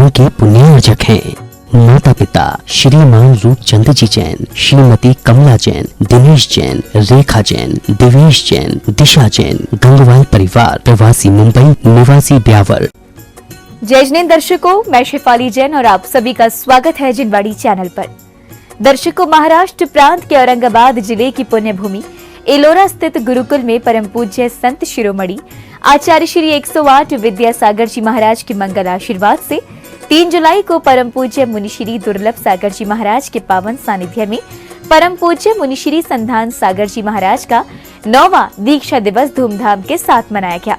घरों के पुण्यार्जक हैं। माता पिता श्रीमान रूपचंद जी जैन, श्रीमती कमला जैन, दिनेश जैन, रेखा जैन, देवेश जैन, दिशा जैन। गंगवाल परिवार, प्रवासी मुंबई, निवासी ब्यावर। जय जिनेंद्र दर्शकों, मैं शेफाली जैन और आप सभी का स्वागत है जिनवाड़ी चैनल पर। दर्शकों, महाराष्ट्र प्रांत के औरंगाबाद जिले की पुण्य भूमि एलोरा स्थित गुरुकुल में परम पूज्य संत शिरोमणि आचार्य श्री 108 विद्यासागर जी महाराज के मंगल आशीर्वाद से 3 जुलाई को परम पूज्य मुनिश्री दुर्लभ सागर जी महाराज के पावन सानिध्य में परम पूज्य मुनिश्री संधान सागर जी महाराज का 9वां दीक्षा दिवस धूमधाम के साथ मनाया गया।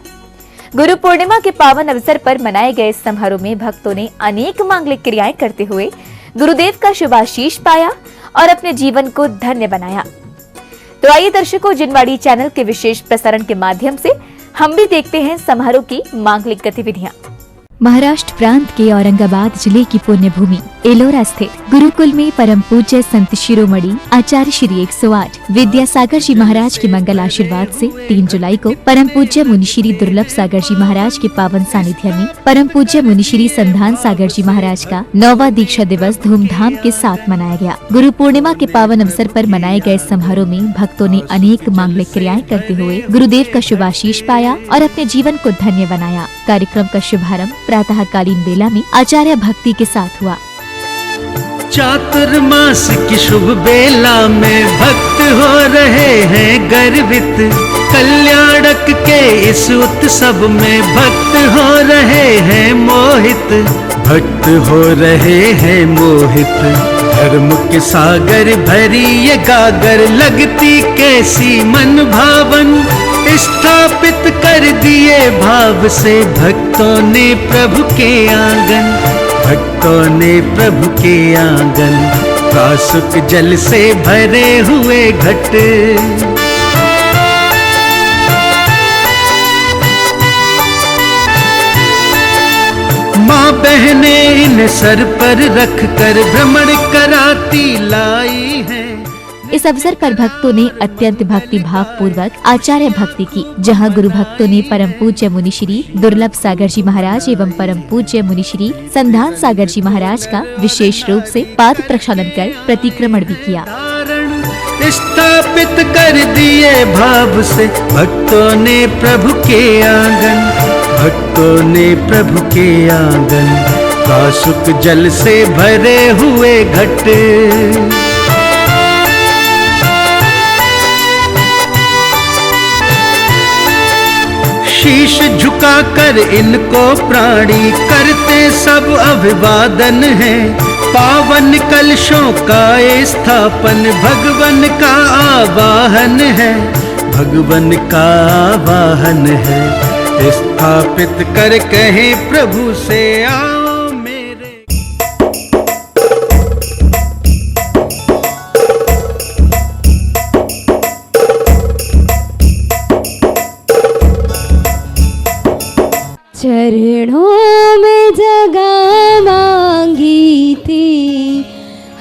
गुरु पूर्णिमा के पावन अवसर पर मनाए गए इस समारोह में भक्तों ने अनेक मांगलिक क्रियाएं करते हुए गुरुदेव का शुभाशीष पाया और अपने जीवन को धन्य बनाया। तो आइए दर्शकों, जिनवाड़ी चैनल के विशेष प्रसारण के माध्यम से हम भी देखते हैं समारोह की मांगलिक गतिविधियां। महाराष्ट्र प्रांत के औरंगाबाद जिले की पुण्य भूमि एलोरा स्थित गुरुकुल में परम पूज्य संत शिरोमणि आचार्य श्री 108 विद्यासागर जी महाराज के मंगल आशीर्वाद से 3 जुलाई को परम पूज्य मुनिश्री दुर्लभ सागर जी महाराज के पावन सानिध्य में परम पूज्य मुनिश्री संधान सागर जी महाराज का 9वां दीक्षा दिवस धूमधाम के साथ मनाया गया। गुरु पूर्णिमा के पावन अवसर पर मनाए गए समारोह में भक्तों ने अनेक मांगलिक क्रियाएं करते हुए गुरुदेव का शुभाशीष पाया और अपने जीवन को धन्य बनाया। कार्यक्रम का शुभारंभ प्रातःकालीन बेला में आचार्य भक्ति के साथ हुआ। चातुर्मास की शुभ बेला में भक्त हो रहे हैं गर्वित, कल्याणक के इस उत्सव में भक्त हो रहे हैं मोहित, भक्त हो रहे हैं मोहित। धर्म के सागर भरी ये गागर लगती कैसी मन भावन, स्थापित कर दिए भाव से भक्तों ने प्रभु के आंगन, भक्तों ने प्रभु के आंगन। कासुक जल से भरे हुए घट, माँ बहने इन सर पर रख कर भ्रमण कराती लाई हैं। इस अवसर पर भक्तों ने अत्यंत भक्ति भाव पूर्वक आचार्य भक्ति की, जहां गुरु भक्तों ने परम पूज्य मुनिश्री दुर्लभ सागर जी महाराज एवं परम पूज्य मुनिश्री संधान सागर जी महाराज का विशेष रूप से पाद प्रक्षालन कर प्रतिक्रमण भी किया। स्थापित कर दिए भाव से भक्तों ने प्रभु के आंगन, भक्तों ने प्रभु के आंगन। कासुक जल से भरे हुए घट, शीश झुकाकर इनको प्राणी करते सब अभिवादन है। पावन कलशों का स्थापन भगवन का आवाहन है, भगवन का आवाहन है। स्थापित कर कहे प्रभु से आओ मेरे। चरणों में जगह मांगी थी,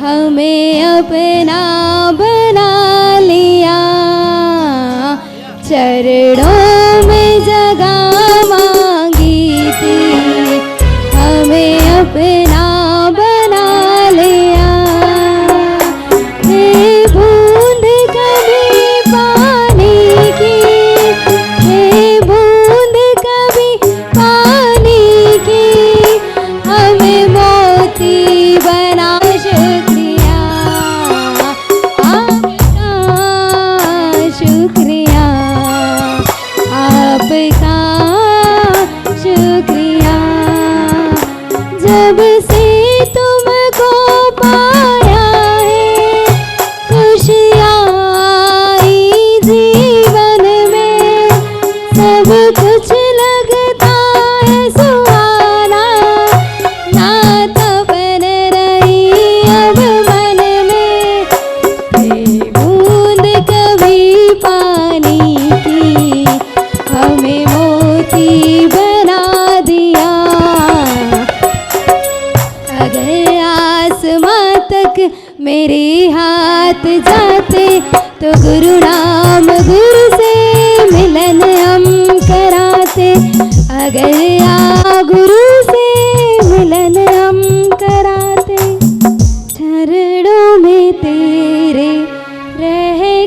हमें अपना बना लिया। चरणों में जगह मांगी थी, हमें अपना बना लिया। हे बूंद कभी पानी की, हे बूंद कभी पानी की, हमें मोती बना। शुक्रिया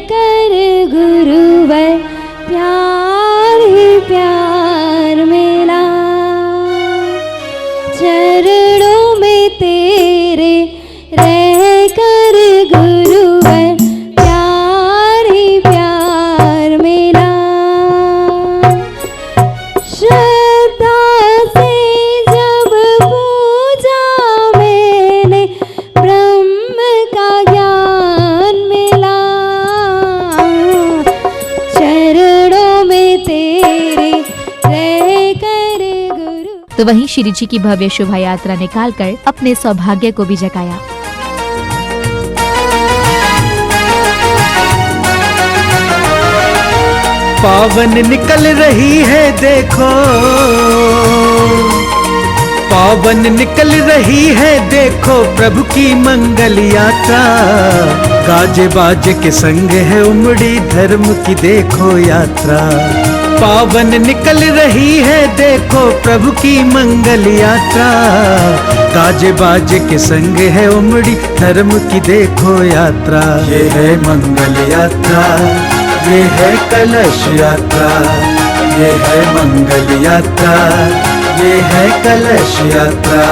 कर गुरुवर प्यार ही प्यार मिला। चरणों में तेरे रह कर गुरुवर प्यार ही प्यार मिला। श्रद्धा से जब पूजा मैंने ब्रह्म का ज्ञान मिला। चरणों में तेरे रह कर गुरु। तो वहीं श्री जी की भव्य शोभा यात्रा निकालकर अपने सौभाग्य को भी जगाया। पावन निकल रही है देखो, पावन निकल रही है देखो प्रभु की मंगल यात्रा। गाजे बाजे के संग है उमड़ी धर्म की देखो यात्रा। पावन निकल रही है देखो प्रभु की मंगल यात्रा। गाजे बाजे के संग है उमड़ी धर्म की देखो यात्रा। ये है मंगल यात्रा, ये है कलश यात्रा, ये है मंगल यात्रा, ये है कलश यात्रा।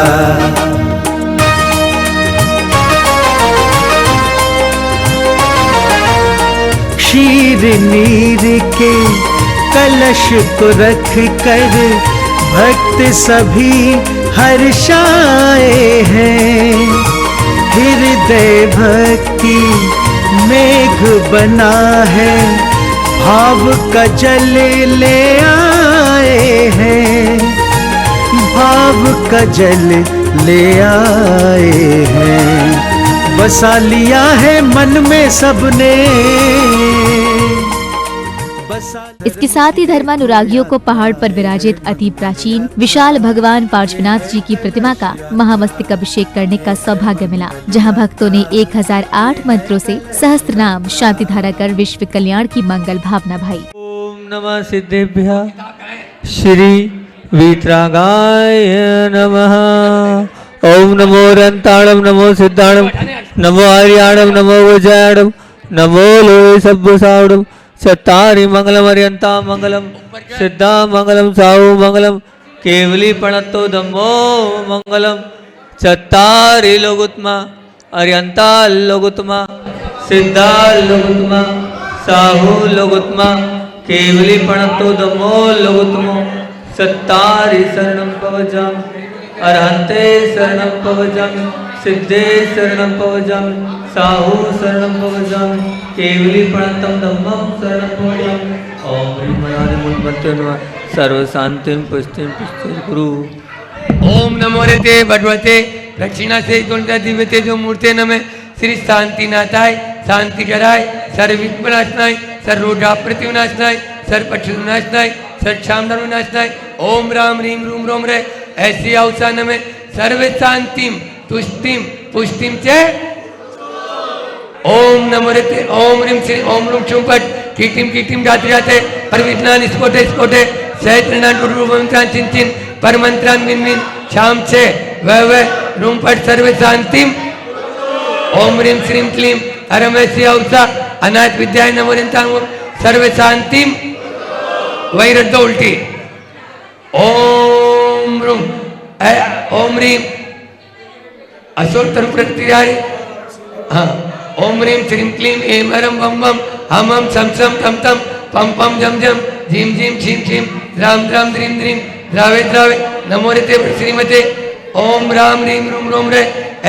क्षीर नीर के कलश को रख कर भक्त सभी हर्षाए हैं। हृदय भक्ति मेघ बना है, भाव का जल ले आए हैं, भाव का जल ले आए हैं। बसा लिया है मन में सबने। इसके साथ ही धर्मानुरागियों को पहाड़ पर विराजित अति प्राचीन विशाल भगवान पार्श्वनाथ जी की प्रतिमा का महामस्तक अभिषेक करने का सौभाग्य मिला, जहां भक्तों ने 1008 मंत्रों से सहस्त्र नाम शांति धारा कर विश्व कल्याण की मंगल भावना भाई। ओम नमः सिद्धेभ्यः श्री वीतरागाय नमः। ओम नमो रंताणम नमो सिद्धाणम नमो आर्याणम नमो वज्राणम नमो लोहे सब्बसावणम। चत्तारि मंगलम अर्यंता मंगलम सिद्धा मंगलम साहु मंगलम केवली प्रणतो धम्मो मंगलम। चत्तारि लोगुत्मा अर्यंता लोगुत्मा सिद्धा लोगुत्मा साहु लोगुत्मा केवली प्रणतो धम्मो लोगुत्मो। चत्तारि शरणं पवजामि अरहन्ते शरणं पवजामि सिद्धे शरणं पवजामि साहु शरणं पवजामि केवली प्रणतं धम्मं शरणं पवजामि। ओम ह्रीं मनादि मूलमन्त्रे नमः सर्व शांतिं पुष्टिं पुष्टिर्कुरु। ओम नमो रेते भगवते दक्षिणा से दिव्य तेजो मूर्ते नमः। श्री शांतिनाथाय शांति कराय सर्व विघ्ननाशनाय सर्व रोगापृति विनाशनाय सर्व पक्षी विनाशनाय सर्व क्षाम विनाशनाय। ओम राम ह्रीं रूम रोम रे ऐसी अवसान में सर्व शांतिम तुष्टिम पुष्टिम च। ओम नमो रेते ओम ह्रीं श्री ओम रूम चुंपट कीटिम जाते जाते पर विज्ञान स्फोटे स्फोटे सहस्त्रनाथ रूपमंत्रान चिंचिन पर मंत्रान विन विन शाम से वह रूम पट सर्व शांतिम। ओम ह्रीं श्रीं क्लीं अरमेसी अवसा अनाथ विद्याय नमो रिंतांग सर्व शांतिम वैरद्ध उल्टी। ओम रूम ओम ह्रीं असोत्तर प्रतिहारी। हाँ ओम ह्रीं श्रीं क्लीं एम हरम बम बम हम हम सम सम तम तम पम पम जम जम झीम झीम छीम छीम राम राम द्रीम द्रीम द्रावे द्रावे नमो रेते श्रीमते। ओम राम ह्रीं रूम रोम रे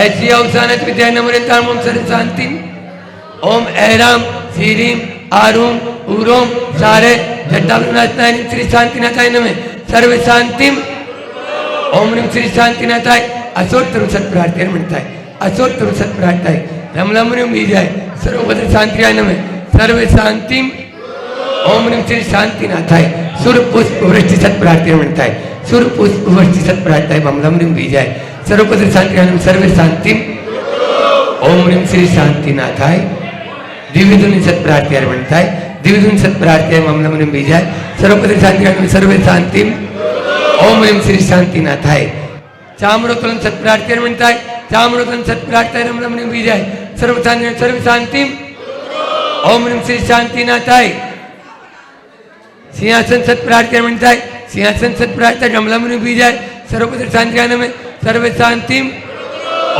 ऐसी अवसानत विद्या नमो रेताम ओम सर्व शांति। ओम ऐराम श्रीम आरूम उरोम सारे जट्टानाथाय श्री शांतिनाथाय नमः सर्व शांतिम। ओम ह्रीं श्री शांतिनाथाय असोत्तर सत्प्रार्थना म्हणताय असोत्तर सत्प्रार्थनाय रमलम ह्रीं बीजाय सर्वभद्र शांतिराय नमः सर्व शांतिम। ओम ह्रीं श्री शांतिनाथाय सुर पुष्प वृष्टि सत्प्रार्थना म्हणताय सुर पुष्प वृष्टि सत्प्रार्थनाय रमलम ह्रीं बीजाय सर्वभद्र शांतिराय नमः सर्व शांतिम। ओम ह्रीं श्री शांतिनाथाय दिव्यधुनि सत्प्रार्थना म्हणताय दिव्यधुनि सत्प्रार्थनाय रमलम ह्रीं बीजाय सर्वभद्र शांतिराय नमः सर्व शांतिम। ओम ह्रीं श्री शांतिनाथाय चाम्रोतन सत्प्रार्थना म्हणताय चाम्रोतन सत्प्रार्थनाय रमलम ह्रीं बीजाय सर्व शांति सर्व शांतिम। ओम ह्रीं श्री शांतिनाथाय सिंहासन सत्प्रार्थी म्हणताय सिंहासन सत्प्रार्थी कमलामुनी बीजाय सर्वत्र शांतिगान में सर्व शांतिम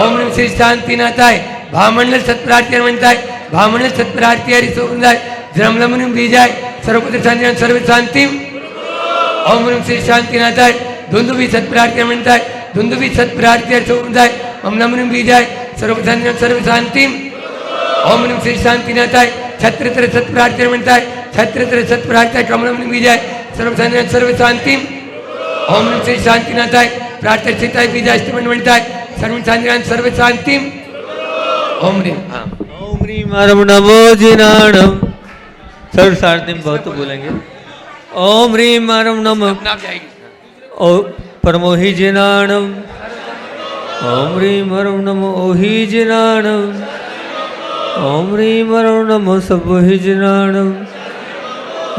ओम ह्रीं श्री शांतिनाथाय भामंडल सत्प्रार्थी म्हणताय भामंडल सत्प्रार्थी हरि सोमदाय जमलमुनी बीजाय सर्वत्र शांतिगान सर्व शांतिम ओम ह्रीं श्री शांतिनाथाय धुंदुबी सत्प्रार्थी म्हणताय धुंदुबी सत्प्रार्थी हरि सोमदाय ममलमुनी बीजाय सर्वत्र शांतिगान सर्व शांतिम ओम ह्रीं श्री शांतिनाथाय छत्रत्र सत्प्रार्थी म्हणताय छत्रत्र सत्प्रार्थी कमलमुनी बीजाय सर्व शांतिगान सर्व शांतिम ओम ह्रीं श्री शांतिनाथाय प्रार्थना चिताय बीजाष्टमन म्हणताय सर्व शांतिगान सर्व शांतिम ओम ह्रीं ओम ह्रीं हरम नमो जिनाणम सर्व शांतिम बहुत बोलेंगे। ओम ह्रीं हरम नमो ओ परमोहि जिनाणम ओम ह्रीं हरम नमो ओहि जिनाणम ओम ह्रीं हरम नमो सबहि जिनाणम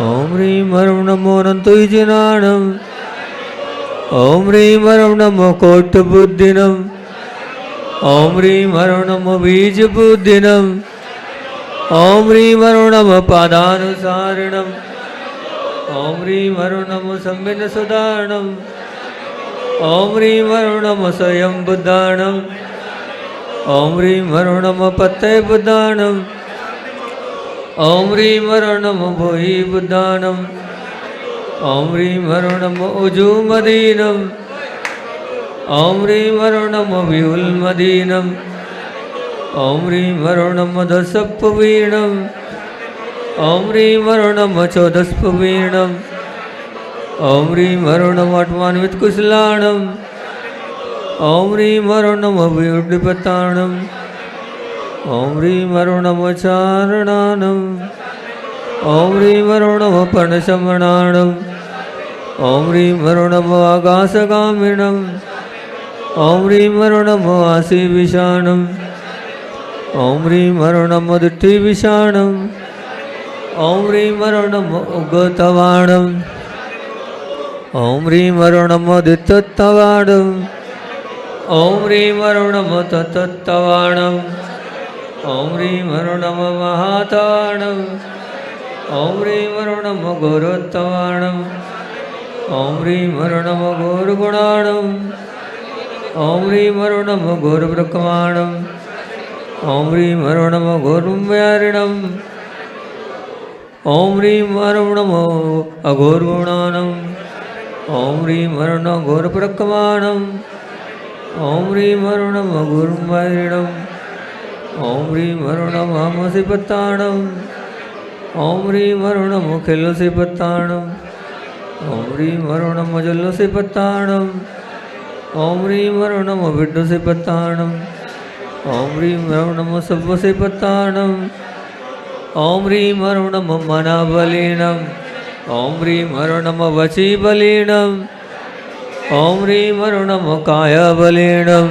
ओम ह्रीं हरम नमो अनंतहि जिनाणम ओम ह्रीं हरम नमो कोट बुद्धिनम ओम ह्रीं हरम नमो बीज बुद्धिनम ओम ह्रीं हरम नमो पादानुसारिणम ओम ह्रीं हरम नमो संबिन सुदारणम ओम ह्रीं हरम नमो स्वयं बुद्धाणम ओम ह्रीं हरम नमो पतये बुद्धाणम ओम ह्रीं हरम नमो भोहि बुद्धाणम ओम ह्रीं हरम नमो उजूमदीनम ओम ह्रीं हरम नमो व्यूलमदीनम ओम ह्रीं हरम नमो दशपवीणम ओम ह्रीं हरम नमो चौदशपवीणम ओम ह्रीं हरम नमो अठवान्वित कुशलाणम ओम ह्रीं हरम नमो व्यूढपताणम ओम ह्रीं हरम नमो चारणानम ओम ह्रीं हरम नमो पर्णशमणाणम ओम ह्रीं हरम नमो आकाशगामिणम ओम ह्रीं हरम नमो आसीविषाणम ओम ह्रीं हरम नमो दिट्ठिविषाणम ओम ह्रीं हरम नमो उगतवाणम ओम ह्रीं हरम नमो दित्तवाणम ओम ह्रीं हरम नमो तत्तवाणम ओम ह्रीं हरम नमो महाताणम ओम ह्रीं हरम नमो गौरोत्तवाणम ओम ह्रीं हरम नमो गौरगुणाणम ओम ह्रीं हरम नमो गौरब्रह्माणम ओम ह्रीं हरम नमो गौरव्यारिणम ओम ह्रीं हरम नमो अघोरगुणाणम ओम ह्रीं हरम नमो गौरब्रह्माणम ओम ह्रीं हरम नमो गौरव्यारिणम ओम ह्रीं हरम नमो हमसिपत्ताणम ओम ह्रीं हरम नमो खिल्लसिपत्ताणम ओम ह्रीं हरम नमो जल्लसिपत्ताणम ओम ह्रीं हरम नमो विड्डुसिपत्ताणम ओम ह्रीं हरम नमो सव्वसिपत्ताणम ओम ह्रीं हरम नमो मनाबलीणम ओम ह्रीं हरम नमो वचीबलीणम ओम ह्रीं हरम नमो कायाबलीणम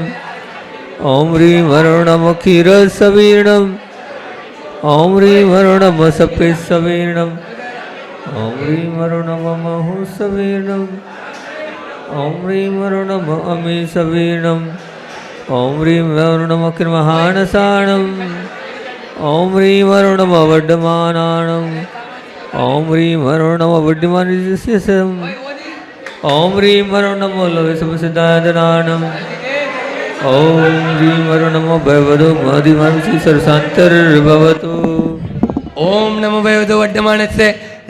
ओम ह्रीं हरम नमो क्षीरसवीणम ओम ह्रीं हरम नमो सपिसवीणम ओम ह्रीं हरम नमो महुसवीणम ओम ह्रीं हरम नमो अमीसवीणम ओम ह्रीं हरम नमो कृमहानसाणम ओम ह्रीं हरम नमो वड्डमानाणम ओम ह्रीं हरम नमो वड्डमानिशम ओम ह्रीं हरम नमो लोहितमसिद्धायतनाणम ओम ह्रीं हरम नमो भयवदो मदिमांसि सरसान्तर्भवतु ओम नमो भयवदो वड्डमानस्य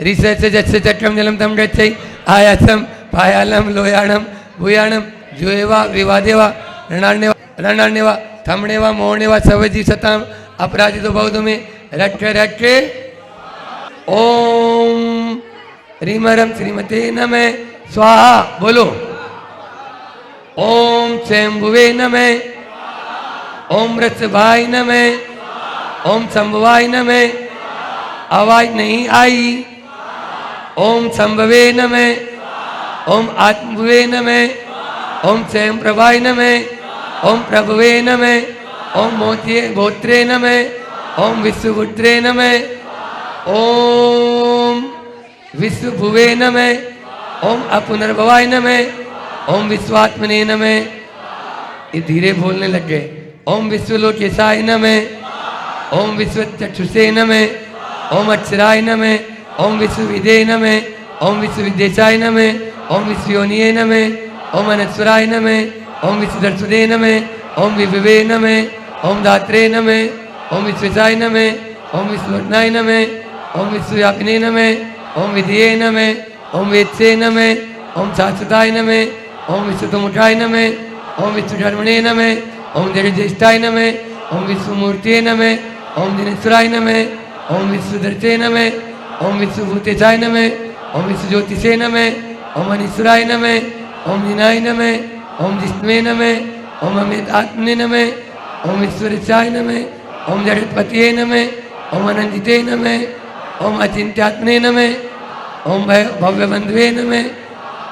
ऋषस्य जस्य चक्रम जलम तम गच्छै आयासम पायालम लोयाणम भूयाणम जुएवा विवादेवा रणण्यवा थमणेवा मोहणेवा सवजी सताम अपराजितो बौद्ध में रट ओम ह्रीमरम श्रीमते नमः स्वाहा बोलो ओम स्वयंभुवे नमः ओम रसभाय नमः ओम संभवाय नमः आवाज नहीं आई ओम संभवे नमः ओम आत्मभुवे नमः ओम स्वयं प्रभाय नमः ओम प्रभुवे नमः ओम गोत्रे नमः ओम विश्वपुत्रे नमः ओम विश्वभुवे नमः ओम अपुनर्भवाय नमः ओम विश्वात्मने नमः। ये धीरे बोलने लग गए। ओम विश्वलोकेशाय नमः ओम विश्वचक्षुषे नमः ओम अक्षराय नमः, ओम विश्वविदे नमः, ओम विश्वविद्येशाय नमः, ओम विश्वयोनिये नमः, ओम अनस्वराय नमः, ओम विश्वदर्शुदे नमः, ओम विभवे नमः, ओम धात्रे नमः, ओम विश्वेशाय नमः, ओम विश्ववर्णाय नमः, ओम विश्वव्यापिने नमः, ओम विधिये नमः, ओम वेत्से नमः, ओम शाश्वताय नमः, ओम विश्वतमुखाय नमः, ओम विश्वधर्मणे नमः, ओम जगज्येष्ठाय नमः, ओम विश्वमूर्तये नमः, ओम दिनेश्वराय नमः, ओम विश्वदर्शे नमः, ओम विश्वभूतेशाय नमः, ओम विश्वज्योतिषे नमः, ओम अनीश्वराय नमः, ओम दिनाय नमः, ओम जिष्णवे नमः, ओम अमृतात्मने नमः, ओम ईश्वरेशाय नमः, ओम जगत्पतये नमः, ओम अनंजिते नमः, ओम अचिंत्यात्मने नमः, ओम भव्यबंधवे नमः,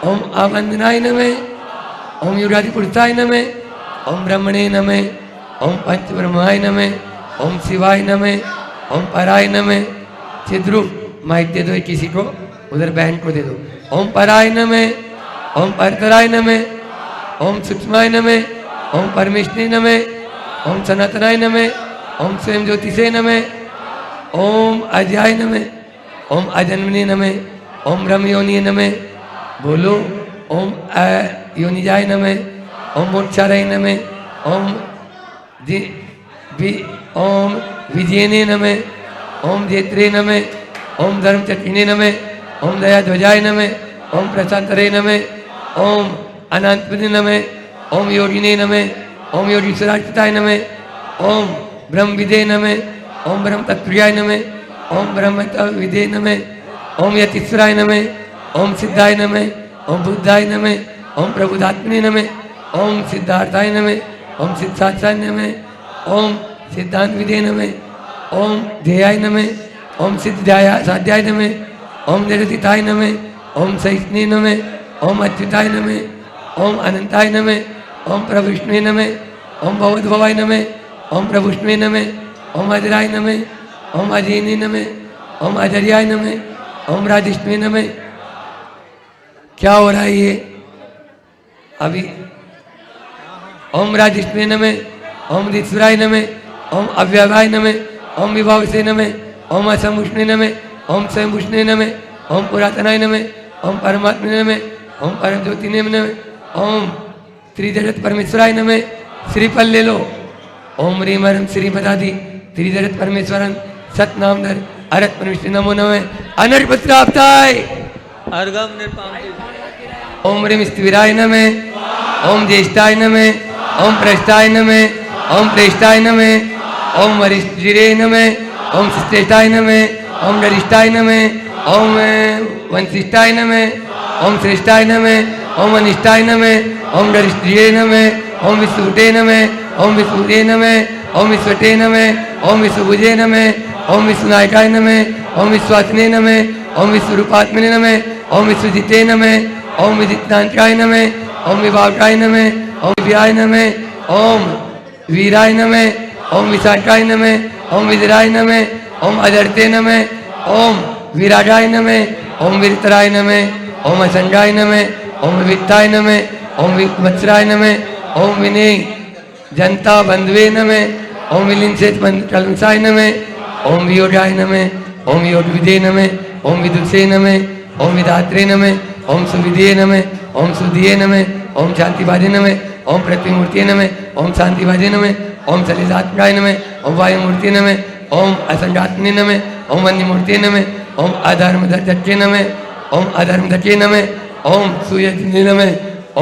ओम आवंदनाय नमः, ओम युगादिपुरुषाय नमः, ओम ब्रह्मणे नमः, ओम पंचब्रह्माय नमः, ओम शिवाय नमः, ओम पराय नमः। चिद्रू माइक दे दो किसी को, उधर बहन को दे दो। ओम पराय नमः, ओम परतराय नमः, ओम सूक्ष्माय नमः, ओम परमेष्ठिने नमः, ओम सनातनाय नमः, ओम स्वयं ज्योतिषे नमः, ओम अजयाय नमः, ओम अजन्मने नमः, ओम ब्रह्मयोनिये नमः। बोलो ओम योनिजाय नमः, ओम मोक्षाराय नमः, ओम विजयने नमः, ओम जेत्रे नमः, ओम धर्मचक्रिणे नमः, ओम दयाध्वजाय नमः, ओम प्रशांतरे नमः, ओम अनंतपदे नमः, ओम योगिने नमः, ओम योगीश्वरार्चिताय नमः, ओम ब्रह्मविदे नमः, ओम ब्रह्म तत्प्रियाय नमः, ओम ब्रह्म विदे नमः, ओम यतीश्वराय नमः, ओम सिद्धाय नमः, ओम बुद्धाय नमः, ओम प्रबुद्धात्मने नमः, ओम सिद्धार्थाय नमः, ओम सिद्धार्थाय नमः, ओम सिद्धांत विदे नमः, ओम ध्येयाय नमः, ओम सिद्धाय साध्याय नमः, ओम जगतिताय नमः, ओम सहिष्णे नमः, ओम अच्युताय नमः, ओम अनंताय नमः, ओम प्रविष्णुवे नमः, ओम भवद्भवाय नमः, ओम प्रभुष्णुवे नमः, ओम अजराय नमः, ओम अजयने नमः, ओम अजर्याय नमः, ओम राजिष्णुवे नमः। क्या हो रहा है ये अभी? ओम राजिष्णुवे नमः, ओम दीश्वराय नमः, ओम अव्यवाय नमः, ओम विभावसे नमः, ओम असंभूषणे नमः, ओम स्वयंभूषणे नमः, ओम पुरातनाय नमः, ओम परमात्मने नमः, ओम परम ज्योतिने नमः, ओम त्रिजगत परमेश्वराय नमः। श्रीफल ले लो। ओम ह्रीं हरं श्रीपदादि त्रिजगत परमेश्वरन सतनामधर अरत परमेश्वर नमो नमः। अनर्पत्राप्ताय अर्गम निर्पाम। ओम ह्रीं स्थिराय नमः, ओम ज्येष्ठाय नमः, ओम प्रष्टाय नमः, ओम प्रेष्ठाय नमः, ओम वरिष्ठिरे नमः, ओम श्रेष्ठाय नमः, ओम वरिष्ठाय नमः, ओम वंशिष्ठाय नमः, ओम श्रेष्ठाय नमः, ओम अनिष्ठाय नमः, ओम वरिष्ठिरे नमः, ओम विश्वभूते नमः, ओम विश्वभूते नमः, ओम विश्वटे नमः, ओम विश्वभुजे नमः, ओम विश्वनायकाय नमः, ओम विश्वात्मने नमः, ओम विश्वरूपात्मने नमः, ओम विश्वजिते नमः, ओम विदितांताय नमः, ओम विभावकाय नमः, ओम विभयाय नमः, ओम वीराय नमः, ओम विशाखाय नमः, ओम विदराय नमः, ओम अजरते नमः, ओम विरागाय नमः, ओम वीरतराय नमः, ओम असंगाय नमः, ओम वित्ताय नमः, ओम वत्सराय नमः, ओम विनय जनता बंधवे नमः, ओम विलिंसेत कलंसाय नमः, ओम वियोगाय नमः, ओम योग विदे नमः, ओम विदुषे नमः, ओम विधात्रे नमः, ओम सुविदे नमः, ओम सुधिये नमः, ओम शांतिवादे नमः, ओम प्रतिमूर्तिये नमः, ओम शांतिवादे नमः, ओम सलिलात्मकाय नमः, ओम वायुमूर्ति नमः, ओम असंगात्मने नमः, ओम वन्यमूर्ति नमः, ओम अधर्मधर्चे नमः, ओम अधर्मधचे नमः, ओम सुयज्ञे नमः,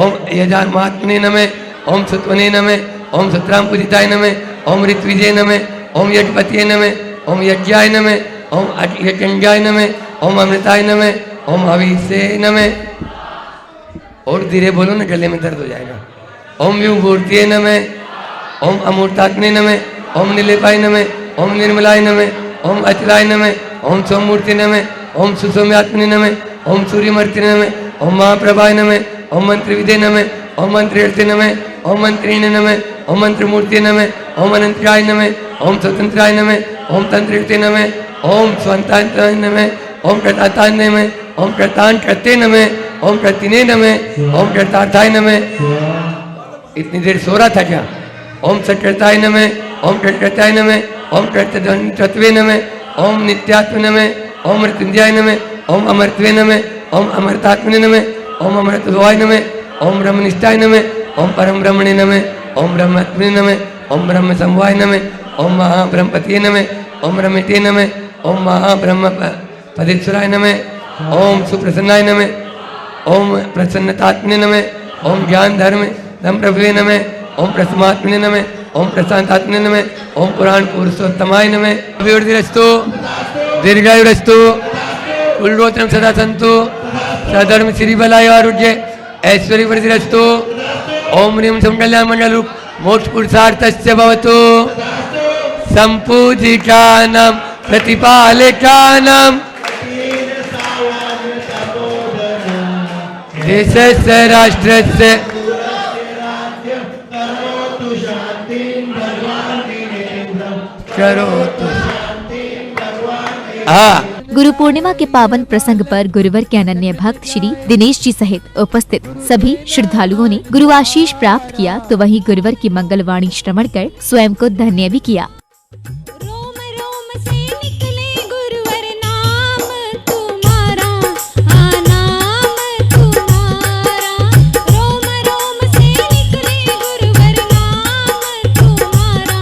ओम यजात्मने नमः, ओम सुत्वने नमः, ओम सुत्राम पूजिताय नमः, ओम ऋत्विजय नमः, ओम यज्ञपतये नमः, ओम यज्ञाय नमः, ओम यज्ञाय नमः, ओम अमृताय नमः, ओम हविष्ये नमः। और धीरे बोलो ना, गले में दर्द हो जाएगा। ओम विभूतिये नमः, ओम अमूर्तात्मने नमः, ओम निलेपाय नमः, ओम निर्मलाय नमः, ओम अचलाय नमः, ओम सोममूर्ति नमः, ओम सुसौम्यात्मने नमः, ओम सूर्यमूर्ति नमः, ओम महाप्रभाय नमः, ओम मंत्रविदे नमः, ओम मंत्रिर्ते नमः, ओम मंत्रिणे नमः, ओम मंत्रमूर्ति नमः, ओम अनंतराय नमः, ओम स्वतंत्राय नमः, ओम तंत्रिर्ते नमः, ओम स्वंताय नमः, ओम कृताताय नमः, ओम कृतान कृते नमः, ओम कृतिने नमः, ओम कृतार्थाय नमः। इतनी देर सो रहा था क्या? ओम सकृताय नमः, ओम कृताय नमः, ओम कृतत्वे नमः, ओम नित्यात्मने नमः, ओम मृत्युंजयाय नमः, ओम अमरत्वे नमः, ओम अमृतात्मने नमः, ओम अमृतत्वाय नमः, ओम ब्रह्मनिष्ठाय नमः, ओम परम ब्रह्मणे नमः, ओम ब्रह्मात्मने नमः, ओम ब्रह्म समवाय नमः, ओम महाब्रह्मपतिये नमः, ओम ब्रह्मते नमः, ओम महाब्रह्म पदेश्वराय नमः, ओम सुप्रसन्नाय नमः, ओम प्रसन्नतात्मने नमः, ओम ज्ञान धर्म धम प्रभुवे नमः, ओम प्रसमात्मने नमः, ओम प्रशांतात्मने नमः, ओम पुराण पुरुषोत्तमाय नमः। अभिवृद्धिरस्तु, दीर्घायुरस्तु, कुलगोत्रम सदा सन्तु, सधर्म श्री बलाय आरोग्य ऐश्वर्य वृद्धिरस्तु। ओम ह्रीं संकल्याण मंडल मोक्ष पुरुषार्थस्य भवतु। संपूजितानां प्रतिपालकानां देशस्य राष्ट्रस्य करोतु। गुरु पूर्णिमा के पावन प्रसंग पर गुरुवर के अनन्य भक्त श्री दिनेश जी सहित उपस्थित सभी श्रद्धालुओं ने गुरु आशीष प्राप्त किया, तो वहीं गुरुवर की मंगलवाणी श्रवण कर स्वयं को धन्य भी किया। रोम रोम से निकले गुरुवर नाम तुम्हारा, हाँ नाम तुम्हारा। रोम रोम से निकले गुरुवर नाम तुम्हारा,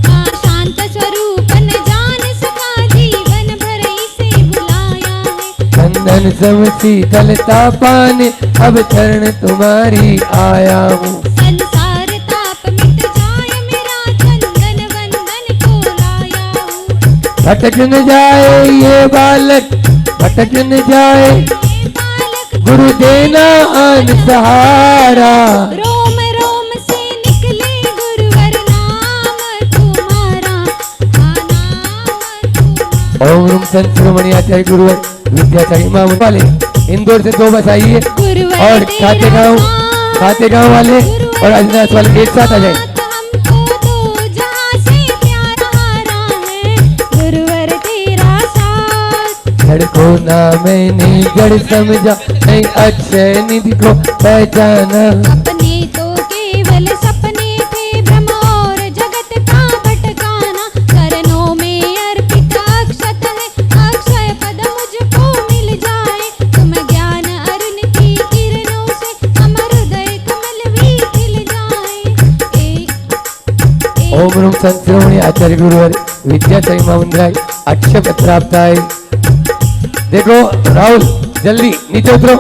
हाँ शांत स्वरूपन जान सका जीवन भर इसे बुलाया है। चंदन सम शीतलता पाने अब चरण तुम्हारी आया हूँ। संसार ताप मिट जाए मेरा चंदन वंदन को लाया हूँ। भटक न जाए ये बालक, भटक न जाए गुरु देना आन सहारा। रोम रोम से निकले गुरुवर नाम तुम्हारा, हाँ नाम तुम्हारा। ओम संत शिरोमणि आचार्य गुरुवर विद्यासागर इमाम वाले इंदौर से 2 बस आई है, और खाते गांव वाले और अजनास वाले एक साथ आ जाए। हमको तो जहाँ से प्यारा हारा है गुरुवर तेरा साथ। जड़ को ना मैंने जड़ समझा, नहीं अक्षय निधि को पहचाना। अपने तो केवल सपने थे ब्रह्म और जगत का भटकाना। चरणों में अर्पित अक्षत है, अक्षय पद मुझको मिल जाए। तुम ज्ञान अरुण की किरणों से अमर हृदय कमल भी खिल जाए। ओम रूम संत शिरोमणि आचार्य गुरुवर विद्यासागर महामंदिराय अक्षय प्राप्ताय। देखो राहुल जल्दी नीचे उतरो।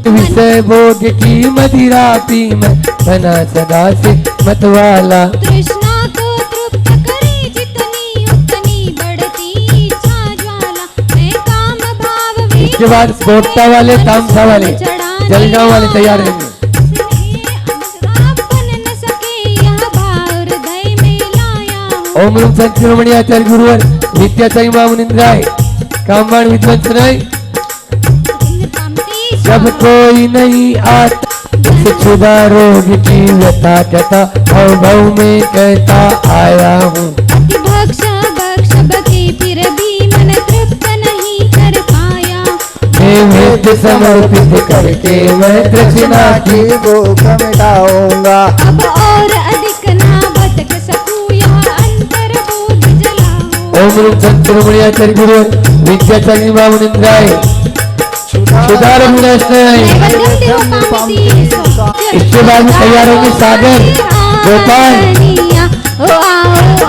विषय भोग की मदिरा पी मैं बना सदा से मतवाला। तृष्णा को तृप्त करे जितनी उतनी बढ़ती इच्छा ज्वाला। मैं काम भाव इसके बाद कोटा वाले तामसा वाले जलगांव वाले तैयार रहेंगे। बन न सके यह भाव हृदय में लाया हूँ। ओम रूम संत शिरोमणि आचार्य गुरुवर विद्यासागर महामंदिराय कामबाण विद्वंस राय। जब कोई नहीं आता इस क्षुधा रोग की व्यथा कहता, भव भव में कहता आया हूँ। अति भक्ष भक्ष बके फिर भी मन तृप्त नहीं कर पाया। नैवेद्य समर्पित करके मैं तृष्णा की भूख मिटाऊंगा। अब और अधिक ना भटक सकूं यह अंतर बोध जलाऊं। ओम रूम संत शिरोमणि आचार्य गुरुवर विद्यासागर महामंदिराय सुधारक विनाशनाय। इसके बाद में तैयार होंगे सागर गोपाल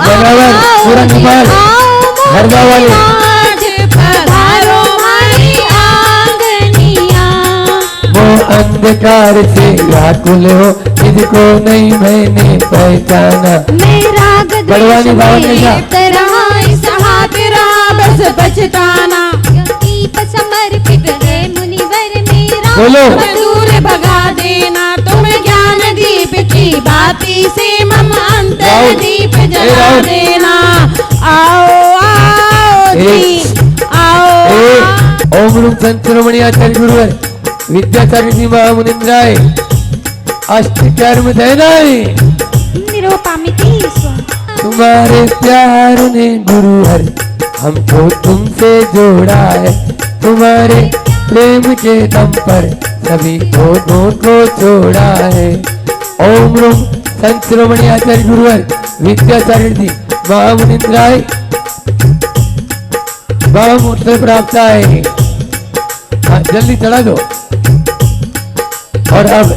जनावर पूरा नेपाल हरदा वाले। वो अंधकार से व्याकुल हो जिसको नहीं मैंने पहचाना। बड़वानी बाबा के साथ बस बचताना। दीप समर्पित है मुनिवर मेरा, बोलो। दूर भगा देना तुम ज्ञान दीप की बाती से मम अंतर दीप जला देना। आओ आओ जी आओ। ओम रूम संत शिरोमणि आचार्य गुरुवर विद्यासागर जी महामुनिंद्राय अष्टकर्म देनाय। तुम्हारे प्यार ने गुरुवर हमको तुमसे जोड़ा है। तुम्हारे प्रेम के दम पर सभी भोगों को छोड़ा है। ओम रूम संत शिरोमणि आचार्य गुरुवर विद्यासागर जी महामुनिंद्राय विवाह मुझसे प्राप्त है। हाँ, जल्दी चढ़ा दो। और अब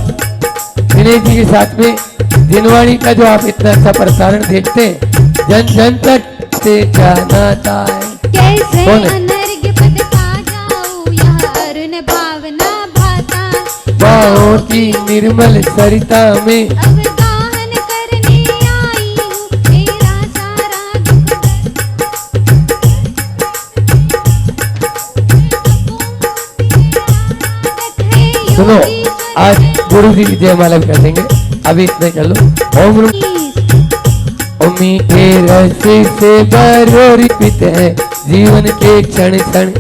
दिनेश जी के साथ में दिनवाणी का जो आप इतना अच्छा प्रसारण देखते हैं, जन जन तक से जाना है। कैसे कौन है? अनर्घ्य पद पा जाऊं, यह अरुण भावना भाता। बाहों की निर्मल सरिता में अवगाहन करने आई हूँ, तेरा सारा दुख दर्द। सुनो, आज गुरु जी जयमाला कर देंगे। अभी इतने चलो। ओम उम्मी के रस से बरोरित है जीवन के क्षण क्षण।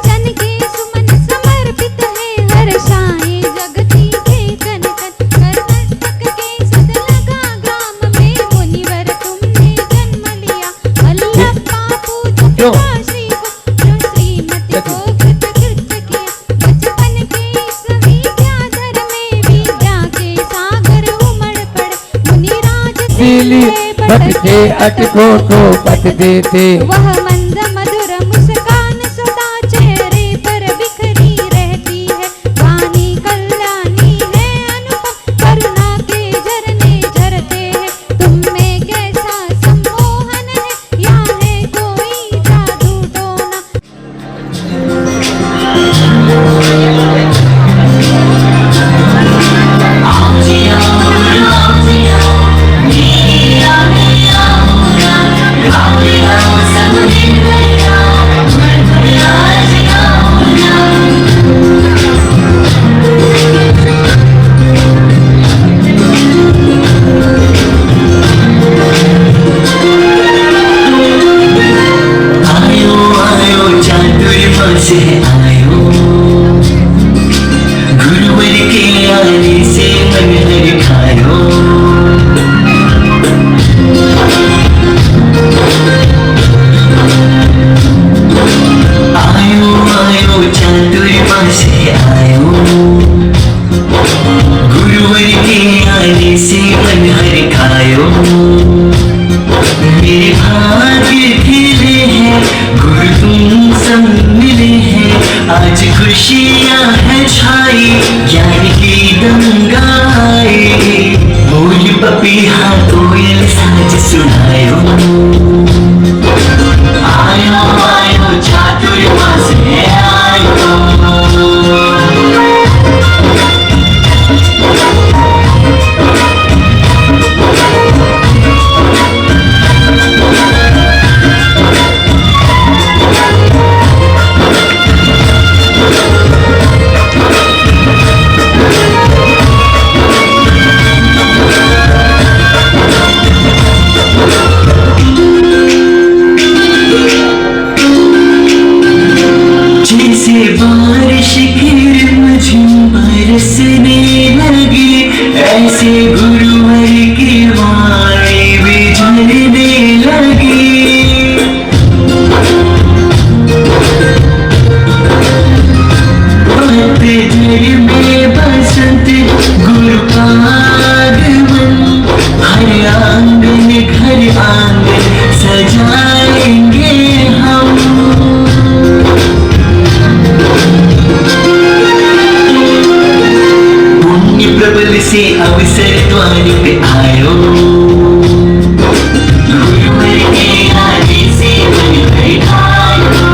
जन के सुमन समर्पित है, हर्षाएं जगती के कन कन। कर्मस्तक के सद लगा ग्राम में, मुनिवर तुमने जन्म लिया। अल्लाह पूजो क्यों? श्री को, जो श्रीमती को कृत कृत किया। बचपन के इस विद्याधर में, विद्या के सागर उमड़ पड़े। मुनिराज दिली भटके अटकों को पत देते। वह मंद मधुर मुस्कान सदा चेहरे पर बिखरी रहती है। वाणी कल्याणी है अनुपम, करुणा के झरने झरते हैं। तुम में कैसा सम्मोहन है, या है कोई जादू टोना। आज खुशियां है छाई, ज्ञान की दंगाई। बोल पपीहा कोयल साज सुनायो। आयो आयो चातुर्मास है आयो। बारिश की रिमझिम बरसने लगी, ऐसे गुरुवर की वाणी बिछड़ने लगी। पतझड़ में बसंत गुरु आगमन, हर आंगन घर आंगन सजाएंगे हम। प्रबल से अवसर द्वार पे आयो। गुरुवर के आने से मन भरमायो।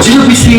जब से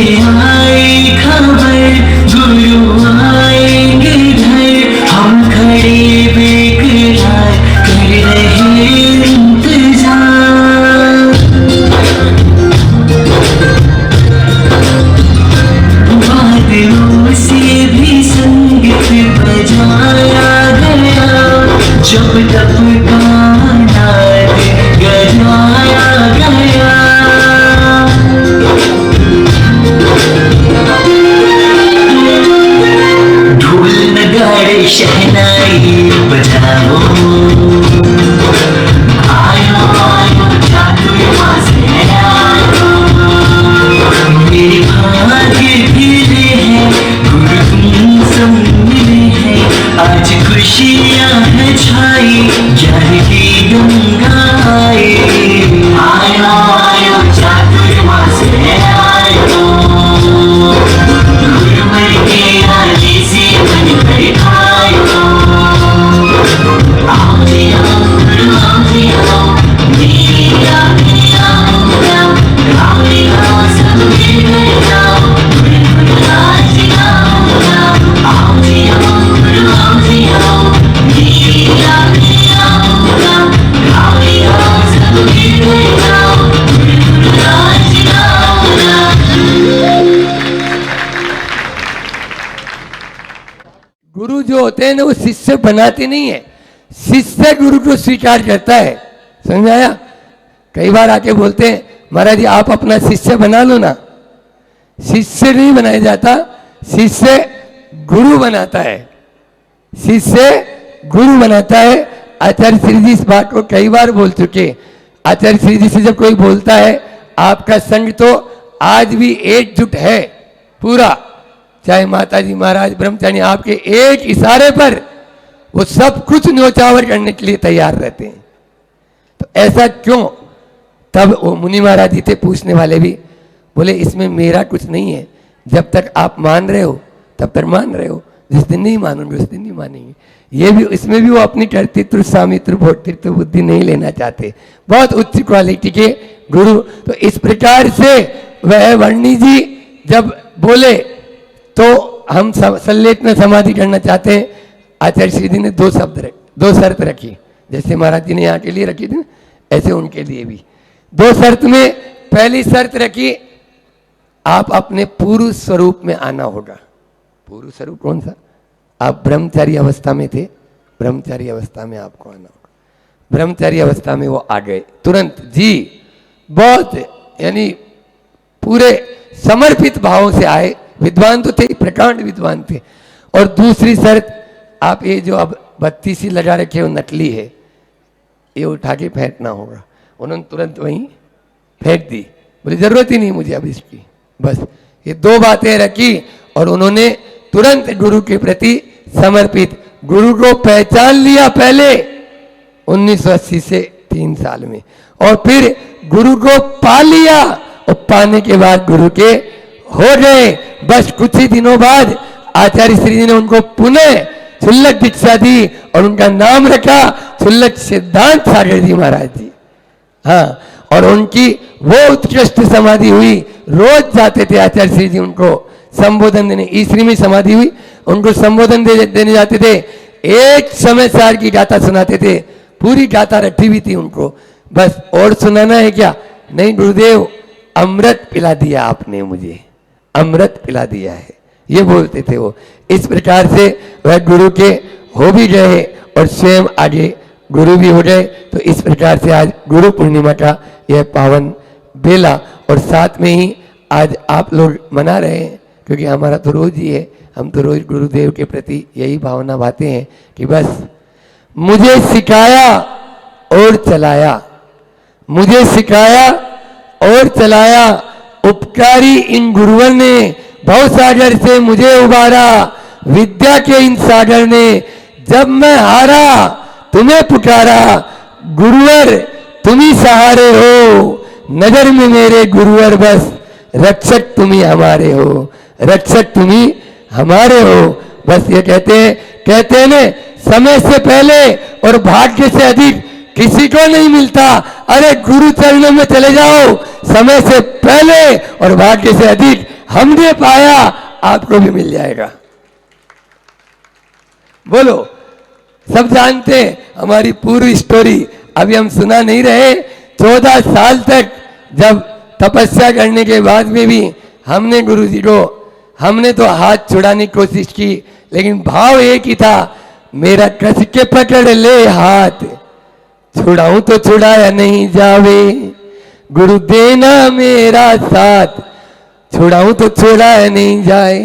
होते हैं ना वो शिष्य बनाते नहीं है, शिष्य गुरु को स्वीकार करता है। समझ में आया? कई बार आके बोलते हैं महाराज जी आप अपना शिष्य बना लो ना। शिष्य नहीं बनाया जाता, शिष्य गुरु बनाता है, शिष्य गुरु बनाता है। आचार्य श्री जी इस बात को कई बार बोल चुके। आचार्य श्री जी से जब कोई बोलता है आपका संघ तो आज भी एकजुट है पूरा, चाहे माता जी महाराज ब्रह्मचारी आपके एक इशारे पर वो सब कुछ न्योछावर करने के लिए तैयार रहते हैं। तो ऐसा क्यों? तब वो मुनि महाराज जी थे पूछने वाले भी, बोले इसमें मेरा कुछ नहीं है, जब तक आप मान रहे हो तब तक मान रहे हो, जिस दिन नहीं मानोगे उस दिन नहीं मानेंगे। ये भी इसमें भी वो अपनी कर्तृत्व स्वामित्व भोक्तृत्व बुद्धि नहीं लेना चाहते, बहुत उच्च क्वालिटी के गुरु। तो इस प्रकार से वह वर्णी जी जब बोले तो हम संलेखन समाधि करना चाहते हैं। आचार्य श्री जी ने दो शर्त रखी, जैसे महाराज जी ने यहाँ के लिए रखी थी ऐसे उनके लिए भी दो शर्त में पहली शर्त रखी, आप अपने पूर्व स्वरूप में आना होगा। पूर्व स्वरूप कौन सा? आप ब्रह्मचारी अवस्था में थे, ब्रह्मचारी अवस्था में आपको आना होगा। ब्रह्मचारी अवस्था में वो आ गए तुरंत जी, बहुत यानी पूरे समर्पित भावों से आए। विद्वान तो थे, प्रकांड विद्वान थे। और दूसरी शर्त, आप ये जो अब बत्ती सी लगा रखे हो नकली है, ये उठा के फेंकना होगा। उन्होंने तुरंत वहीं फेंक दी, बोले जरूरत ही नहीं मुझे अब इसकी। बस ये दो बातें रखी और उन्होंने तुरंत गुरु के प्रति समर्पित, गुरु को पहचान लिया पहले 1980 से 3 साल में, और फिर गुरु को पा लिया और पाने के बाद गुरु के हो गए। बस कुछ ही दिनों बाद आचार्य श्री जी ने उनको पुनः क्षुल्लक दीक्षा दी और उनका नाम रखा क्षुल्लक सिद्धांत सागर जी महाराज जी। हाँ, और उनकी वो उत्कृष्ट समाधि हुई, रोज जाते थे आचार्य श्री जी उनको संबोधन देने। ईश्वरी में समाधि हुई, उनको संबोधन देने जाते थे। एक समय सार की गाथा सुनाते थे, पूरी गाथा रखी हुई थी उनको। बस और सुनाना है क्या? नहीं गुरुदेव, अमृत पिला दिया आपने मुझे, अमृत पिला दिया है, ये बोलते थे वो। इस प्रकार से वह गुरु के हो भी गए और स्वयं आगे गुरु भी हो गए। तो इस प्रकार से आज गुरु पूर्णिमा का यह पावन बेला, और साथ में ही आज आप लोग मना रहे हैं, क्योंकि हमारा तो रोज ही है, हम तो रोज गुरुदेव के प्रति यही भावना भाते हैं कि बस मुझे सिखाया और चलाया, मुझे सिखाया और चलाया, उपकारी इन गुरुवर ने भव सागर से मुझे उबारा, विद्या के इन सागर ने जब मैं हारा तुम्हें पुकारा, गुरुवर तुम ही सहारे हो, नजर में मेरे गुरुवर बस रक्षक तुम ही हमारे हो, रक्षक तुम ही हमारे हो। बस ये कहते हैं ना, समय से पहले और भाग्य से अधिक किसी को नहीं मिलता। अरे गुरु चरणों में चले जाओ, समय से पहले और भाग्य से अधिक हमने पाया, आपको भी मिल जाएगा। बोलो, सब जानते हैं हमारी पूरी स्टोरी, अभी हम सुना नहीं रहे। 14 साल तक जब तपस्या करने के बाद में भी हमने गुरु जी को, हमने तो हाथ छुड़ाने की कोशिश की, लेकिन भाव एक ही था, मेरा कस के पकड़ ले हाथ, छुड़ाऊं तो छुड़ाया नहीं जावे, गुरु देना मेरा साथ, छुड़ाऊं तो छुड़ाया नहीं जाए।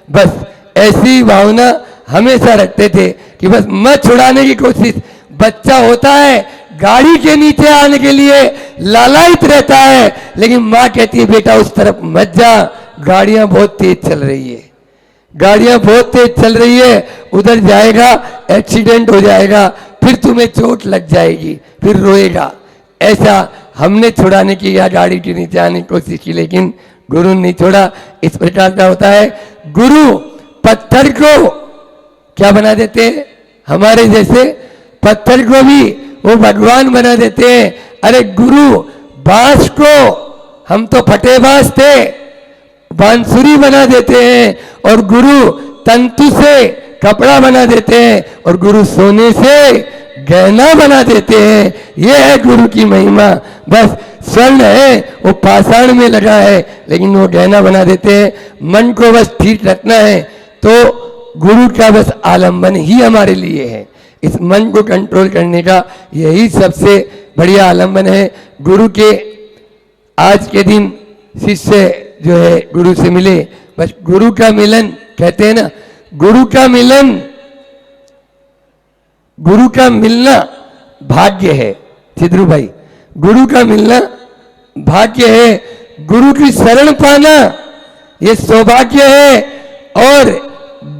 बस ऐसी भावना हमेशा रखते थे कि बस मैं छुड़ाने की कोशिश। बच्चा होता है गाड़ी के नीचे आने के लिए लालायित रहता है, लेकिन माँ कहती है बेटा उस तरफ मत जा, गाड़ियां बहुत तेज चल रही है, गाड़ियां बहुत तेज चल रही है, उधर जाएगा एक्सीडेंट हो जाएगा, फिर तुम्हें चोट लग जाएगी, फिर रोएगा। ऐसा हमने छुड़ाने की या गाड़ी के नीचे आने की कोशिश की, लेकिन गुरु ने नहीं छोड़ा। इस प्रकार का होता है, गुरु पत्थर को क्या बना देते हैं, हमारे जैसे पत्थर को भी वो भगवान बना देते हैं। अरे गुरु बांस को, हम तो फटे बांस थे, बांसुरी बना देते हैं, और गुरु तंतु से कपड़ा बना देते हैं, और गुरु सोने से गहना बना देते हैं। ये है गुरु की महिमा। बस स्वर्ण है वो पाषाण में लगा है, लेकिन वो गहना बना देते हैं। मन को बस ठीक रखना है तो गुरु का बस आलम्बन ही हमारे लिए है। इस मन को कंट्रोल करने का यही सबसे बढ़िया आलम्बन है। गुरु के आज के दिन शिष्य जो है गुरु से मिले, बस गुरु का मिलन कहते हैं ना, गुरु का मिलन, गुरु का मिलना भाग्य है। चिद्रू भाई, गुरु का मिलना भाग्य है, गुरु की शरण पाना ये सौभाग्य है, और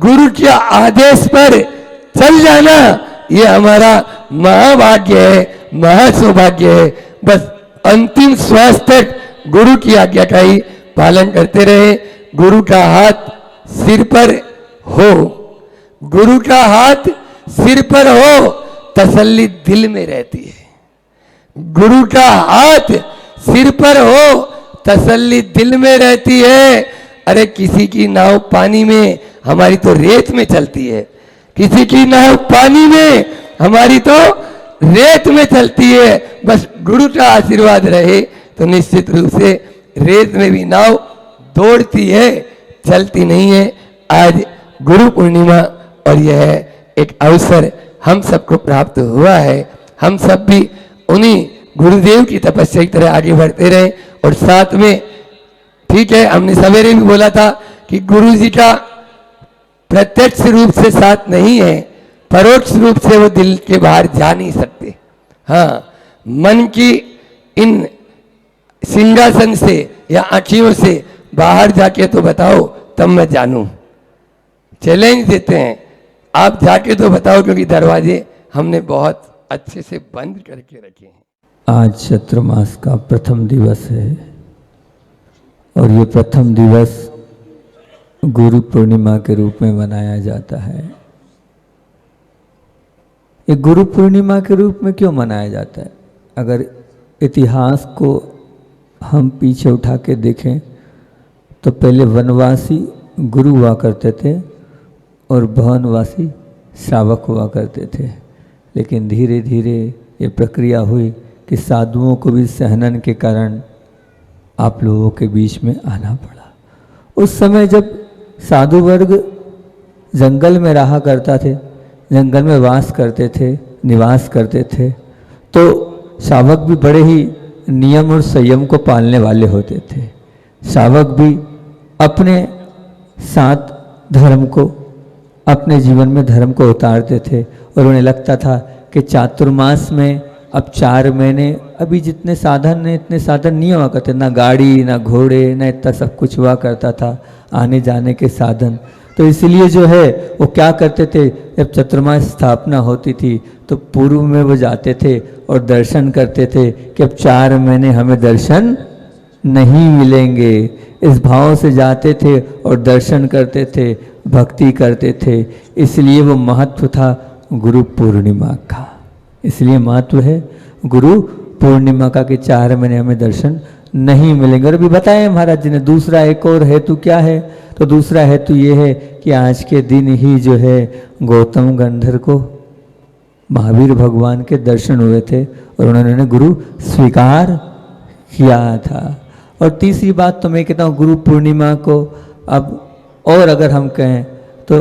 गुरु के आदेश पर चल जाना ये हमारा महाभाग्य है, महासौभाग्य है। बस अंतिम श्वास तक गुरु की आज्ञा का ही पालन करते रहे। गुरु का हाथ सिर पर हो, गुरु का हाथ सिर पर हो, तसल्ली दिल में रहती है। गुरु का हाथ सिर पर हो, तसल्ली दिल में रहती है। अरे किसी की नाव पानी में, हमारी तो रेत में चलती है। किसी की नाव पानी में, हमारी तो रेत में चलती है। बस गुरु का आशीर्वाद रहे तो निश्चित रूप से रेत में भी नाव दौड़ती है, चलती नहीं है। आज गुरु पूर्णिमा और यह एक अवसर हम सबको प्राप्त हुआ है। हम सब भी उन्हीं गुरुदेव की तपस्या की तरह आगे बढ़ते रहे। और साथ में ठीक है, हमने सवेरे भी बोला था कि गुरु जी का प्रत्यक्ष रूप से साथ नहीं है, परोक्ष रूप से वो दिल के बाहर जा नहीं सकते। हाँ, मन की इन सिंहासन से या आँखियों से बाहर जाके तो बताओ, तब मैं जानूं। चैलेंज देते हैं, आप जाके तो बताओ, क्योंकि दरवाजे हमने बहुत अच्छे से बंद करके रखे हैं। आज चैत्र मास का प्रथम दिवस है और ये प्रथम दिवस गुरु पूर्णिमा के रूप में मनाया जाता है। ये गुरु पूर्णिमा के रूप में क्यों मनाया जाता है? अगर इतिहास को हम पीछे उठा के देखें तो पहले वनवासी गुरु हुआ करते थे और भवनवासी श्रावक हुआ करते थे। लेकिन धीरे धीरे ये प्रक्रिया हुई कि साधुओं को भी सहनन के कारण आप लोगों के बीच में आना पड़ा। उस समय जब साधु वर्ग जंगल में रहा करता थे, जंगल में वास करते थे, निवास करते थे, तो श्रावक भी बड़े ही नियम और संयम को पालने वाले होते थे। श्रावक भी अपने साथ धर्म को, अपने जीवन में धर्म को उतारते थे और उन्हें लगता था कि चातुर्मास में अब 4 महीने, अभी जितने साधन हैं इतने साधन नहीं हुआ करते, ना गाड़ी ना घोड़े ना इतना सब कुछ हुआ करता था, आने जाने के साधन। तो इसलिए जो है वो क्या करते थे, जब चातुर्मास स्थापना होती थी तो पूर्व में वो जाते थे और दर्शन करते थे कि अब 4 महीने हमें दर्शन नहीं मिलेंगे। इस भाव से जाते थे और दर्शन करते थे, भक्ति करते थे। इसलिए वो महत्व था गुरु पूर्णिमा का, इसलिए महत्व है गुरु पूर्णिमा का कि 4 महीने हमें दर्शन नहीं मिलेंगे। और अभी बताएं महाराज जी ने दूसरा एक और हेतु क्या है, तो दूसरा हेतु ये है कि आज के दिन ही जो है गौतम गंधर्व को महावीर भगवान के दर्शन हुए थे और उन्होंने गुरु स्वीकार किया था। और तीसरी बात तो मैं कहता हूँ गुरु पूर्णिमा को अब और अगर हम कहें तो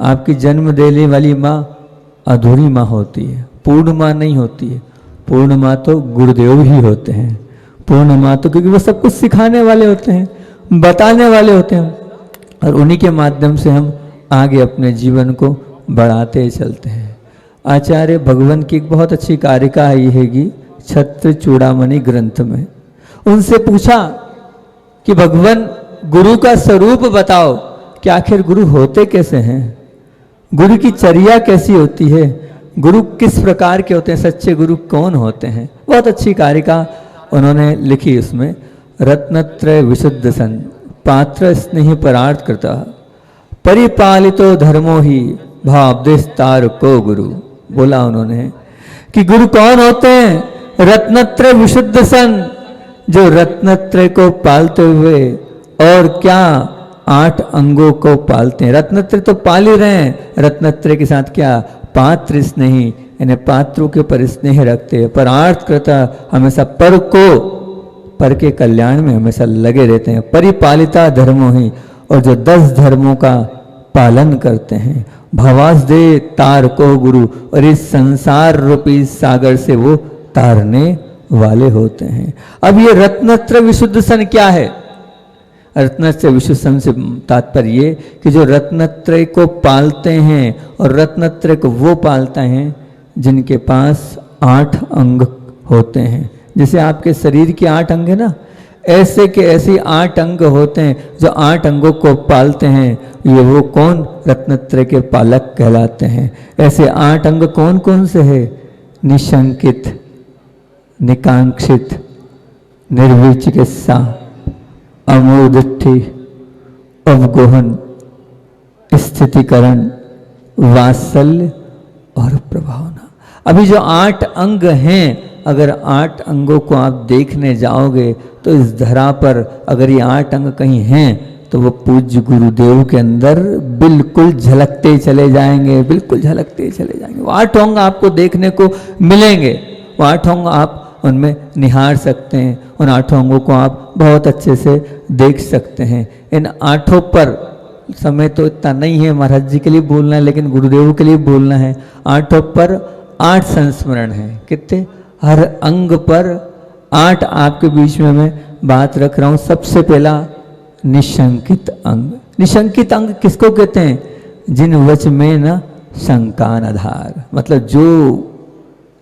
आपकी जन्म देने वाली माँ अधूरी माँ होती है, पूर्ण माँ नहीं होती है। पूर्ण माँ तो गुरुदेव ही होते हैं। पूर्ण माँ तो क्योंकि वो सब कुछ सिखाने वाले होते हैं, बताने वाले होते हैं, और उन्हीं के माध्यम से हम आगे अपने जीवन को बढ़ाते चलते हैं। आचार्य भगवान की एक बहुत अच्छी कारिका आई हैगी छत्र चूड़ामणि ग्रंथ में। उनसे पूछा कि भगवान गुरु का स्वरूप बताओ कि आखिर गुरु होते कैसे हैं, गुरु की चर्या कैसी होती है, गुरु किस प्रकार के होते हैं, सच्चे गुरु कौन होते हैं। बहुत अच्छी कारिका उन्होंने लिखी। उसमें रत्नत्रय विशुद्ध सन पात्र स्नेह परार्थ कृता परिपालितो धर्मो ही भावदेस्तार को गुरु। बोला उन्होंने कि गुरु कौन होते हैं, रत्नत्रय विशुद्ध सन, जो रत्नत्रय को पालते हुए और क्या 8 अंगों को पालते हैं। रत्नत्रय तो पाल ही रहे हैं, रत्नत्रय के साथ क्या पात्र स्नेही, यानी पात्रों के पर स्नेह रखते हैं। परार्थ करता हमेशा पर को, पर के कल्याण में हमेशा लगे रहते हैं। परिपालिता धर्मों ही, और जो 10 धर्मों का पालन करते हैं। भवास दे तार को गुरु, और इस संसार रूपी सागर से वो तारने वाले होते हैं। अब ये रत्नत्र विशुद्ध सन क्या है? रत्नत्र विशुद्ध सन से तात्पर्य ये कि जो रत्नत्रय को पालते हैं, और रत्नत्रय को वो पालते हैं जिनके पास 8 अंग होते हैं। जैसे आपके शरीर के 8 अंग है ना, ऐसे के ऐसे 8 अंग होते हैं जो 8 अंगों को पालते हैं। ये वो कौन? रत्नत्रय के पालक कहलाते हैं। ऐसे 8 अंग कौन कौन से है? निशंकित, निकांक्षित, निर्विचिकित्सा, अमोदिष्टि, अवगोहन, स्थितिकरण, वात्सल्य और प्रभावना। अभी जो 8 अंग हैं, अगर 8 अंगों को आप देखने जाओगे तो इस धरा पर अगर ये 8 अंग कहीं हैं तो वो पूज्य गुरुदेव के अंदर बिल्कुल झलकते चले जाएंगे, बिल्कुल झलकते चले जाएंगे। वो 8 अंग आपको देखने को मिलेंगे। वो 8 अंग आप उनमें निहार सकते हैं, उन 8 अंगों को आप बहुत अच्छे से देख सकते हैं। इन 8 पर समय तो इतना नहीं है महाराज जी के लिए बोलना है, लेकिन गुरुदेव के लिए बोलना है। 8 पर 8 संस्मरण हैं। कितने? हर अंग पर 8 आपके बीच में मैं बात रख रहा हूं। सबसे पहला निशंकित अंग। निशंकित अंग किसको कहते हैं? जिन वच में न शंका न धार, मतलब जो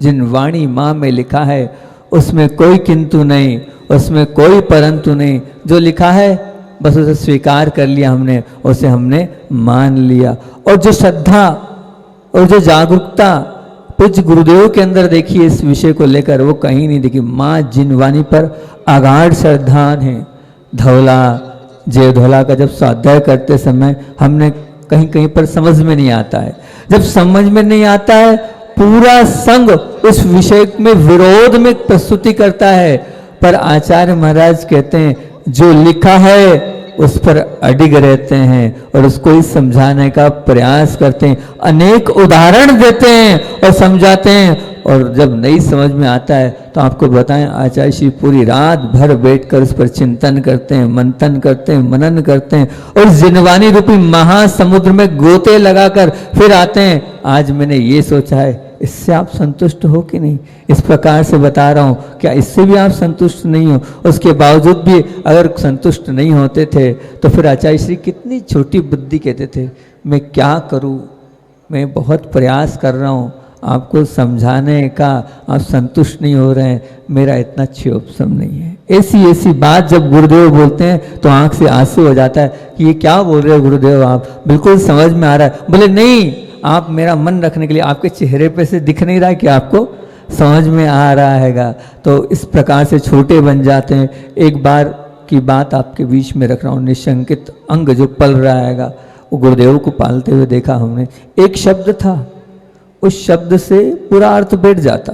जिन वाणी माँ में लिखा है उसमें कोई किंतु नहीं, उसमें कोई परंतु नहीं। जो लिखा है बस उसे स्वीकार कर लिया हमने, उसे हमने मान लिया। और जो श्रद्धा और जो जागरूकता पूज्य गुरुदेव के अंदर देखिए इस विषय को लेकर, वो कहीं नहीं देखी। माँ जिन वाणी पर अगाध श्रद्धान है। धौला जय धौला का जब स्वाध्याय करते समय हमने कहीं कहीं पर समझ में नहीं आता है। जब समझ में नहीं आता है, पूरा संघ उस विषय में विरोध में प्रस्तुति करता है, पर आचार्य महाराज कहते हैं जो लिखा है उस पर अडिग रहते हैं और उसको ही समझाने का प्रयास करते हैं। अनेक उदाहरण देते हैं और समझाते हैं, और जब नहीं समझ में आता है तो आपको बताएं आचार्य श्री पूरी रात भर बैठकर उस पर चिंतन करते हैं, मंथन करते हैं, मनन करते हैं, और जिनवानी रूपी महासमुद्र में गोते लगाकर फिर आते हैं। आज मैंने ये सोचा है, इससे आप संतुष्ट हो कि नहीं? इस प्रकार से बता रहा हूं, क्या इससे भी आप संतुष्ट नहीं हो? उसके बावजूद भी अगर संतुष्ट नहीं होते थे तो फिर आचार्य श्री कितनी छोटी बुद्धि कहते थे, मैं क्या करूं, मैं बहुत प्रयास कर रहा हूं आपको समझाने का, आप संतुष्ट नहीं हो रहे हैं, मेरा इतना क्षोभसम नहीं है। ऐसी बात जब गुरुदेव बोलते हैं तो आंख से आंसू हो जाता है कि ये क्या बोल रहे हो गुरुदेव, आप बिल्कुल समझ में आ रहा है। बोले नहीं, आप मेरा मन रखने के लिए, आपके चेहरे पे से दिख नहीं रहा है कि आपको समझ में आ रहा हैगा। तो इस प्रकार से छोटे बन जाते हैं। एक बार की बात आपके बीच में रख रहा हूँ। निशंकित अंग जो पल रहा हैगा, वो गुरुदेव को पालते हुए देखा हमने। एक शब्द था, उस शब्द से पूरा अर्थ बैठ जाता,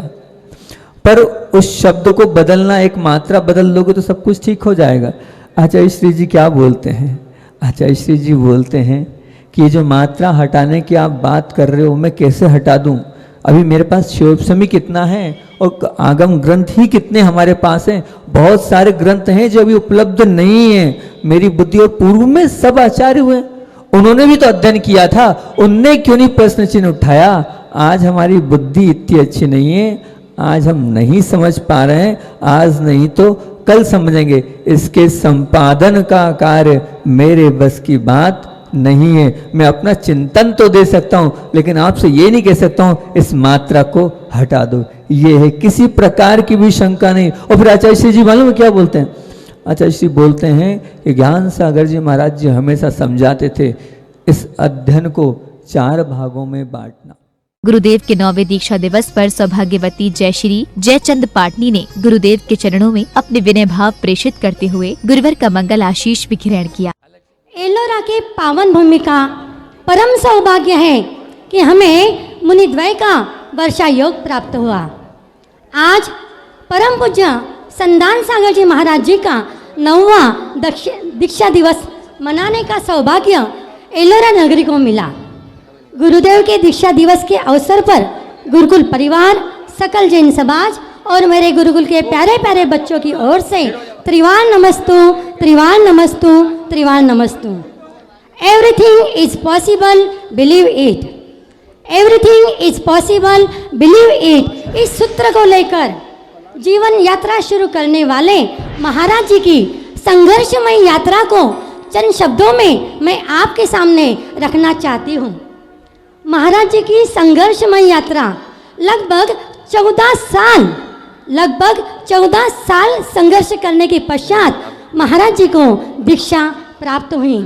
पर उस शब्द को बदलना, एक मात्रा बदल लोगे तो सब कुछ ठीक हो जाएगा। आचार्य श्री जी क्या बोलते हैं? आचार्य श्री जी बोलते हैं कि ये जो मात्रा हटाने की आप बात कर रहे हो, मैं कैसे हटा दूं? अभी मेरे पास शिवोपशमी कितना है और आगम ग्रंथ ही कितने हमारे पास हैं। बहुत सारे ग्रंथ हैं जो अभी उपलब्ध नहीं है। मेरी बुद्धि और पूर्व में सब आचार्य हुए, उन्होंने भी तो अध्ययन किया था, उनने क्यों नहीं प्रश्न चिन्ह उठाया? आज हमारी बुद्धि इतनी अच्छी नहीं है, आज हम नहीं समझ पा रहे हैं, आज नहीं तो कल समझेंगे। इसके संपादन का कार्य मेरे बस की बात नहीं है। मैं अपना चिंतन तो दे सकता हूं, लेकिन आपसे ये नहीं कह सकता हूं इस मात्रा को हटा दो। ये है, किसी प्रकार की भी शंका नहीं। और फिर आचार्य श्री जी मालूम क्या बोलते हैं? आचार्य श्री बोलते हैं कि ज्ञान सागर जी महाराज जी हमेशा समझाते थे, इस अध्ययन को 4 भागों में बांटना। गुरुदेव के 9वें दीक्षा दिवस पर सौभाग्यवती जयश्री जयचंद पाटनी ने गुरुदेव के चरणों में अपने विनय भाव प्रेषित करते हुए गुरुवर का मंगल आशीष भी ग्रहण किया। एलोरा के पावन भूमि का परम सौभाग्य है कि हमें मुनिद्वय का वर्षा योग प्राप्त हुआ। आज परम पूज्य संदान सागर जी महाराज जी का 9वां दीक्षा दिवस मनाने का सौभाग्य एलोरा नगरी को मिला। गुरुदेव के दीक्षा दिवस के अवसर पर गुरुकुल परिवार, सकल जैन समाज और मेरे गुरुकुल के प्यारे प्यारे बच्चों की ओर से त्रिवार नमस्तु, त्रिवार नमस्तु, त्रिवार नमस्तु। Everything is possible, believe it. Everything is possible, believe it. इस सूत्र को लेकर जीवन यात्रा शुरू करने वाले महाराज जी की संघर्षमय यात्रा को चंद शब्दों में मैं आपके सामने रखना चाहती हूँ। महाराज जी की संघर्षमय यात्रा लगभग 14 साल संघर्ष करने के पश्चात महाराज जी को दीक्षा प्राप्त हुई।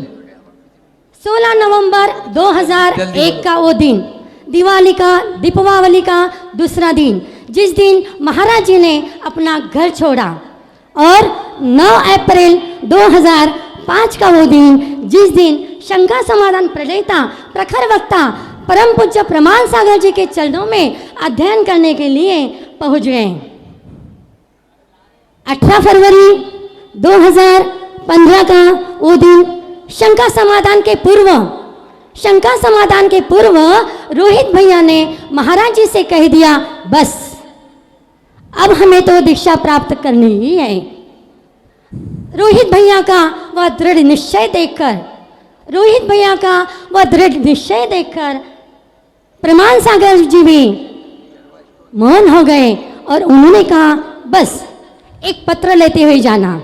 16 नवंबर 2001 का वो दिन, दीपावली का दूसरा दिन, जिस दिन महाराज जी ने अपना घर छोड़ा, और 9 अप्रैल 2005 का वो दिन, जिस दिन शंका समाधान प्रणेता प्रखर वक्ता परम पूज्य प्रमाण सागर जी के चरणों में अध्ययन करने के लिए पहुंच गए। 18 फरवरी 2015 का वो दिन, शंका समाधान के पूर्व रोहित भैया ने महाराज जी से कह दिया, बस अब हमें तो दीक्षा प्राप्त करनी ही है। रोहित भैया का वह दृढ़ निश्चय देखकर प्रमाण सागर जी भी मौन हो गए और उन्होंने कहा, बस एक पत्र लेते हुए जाना।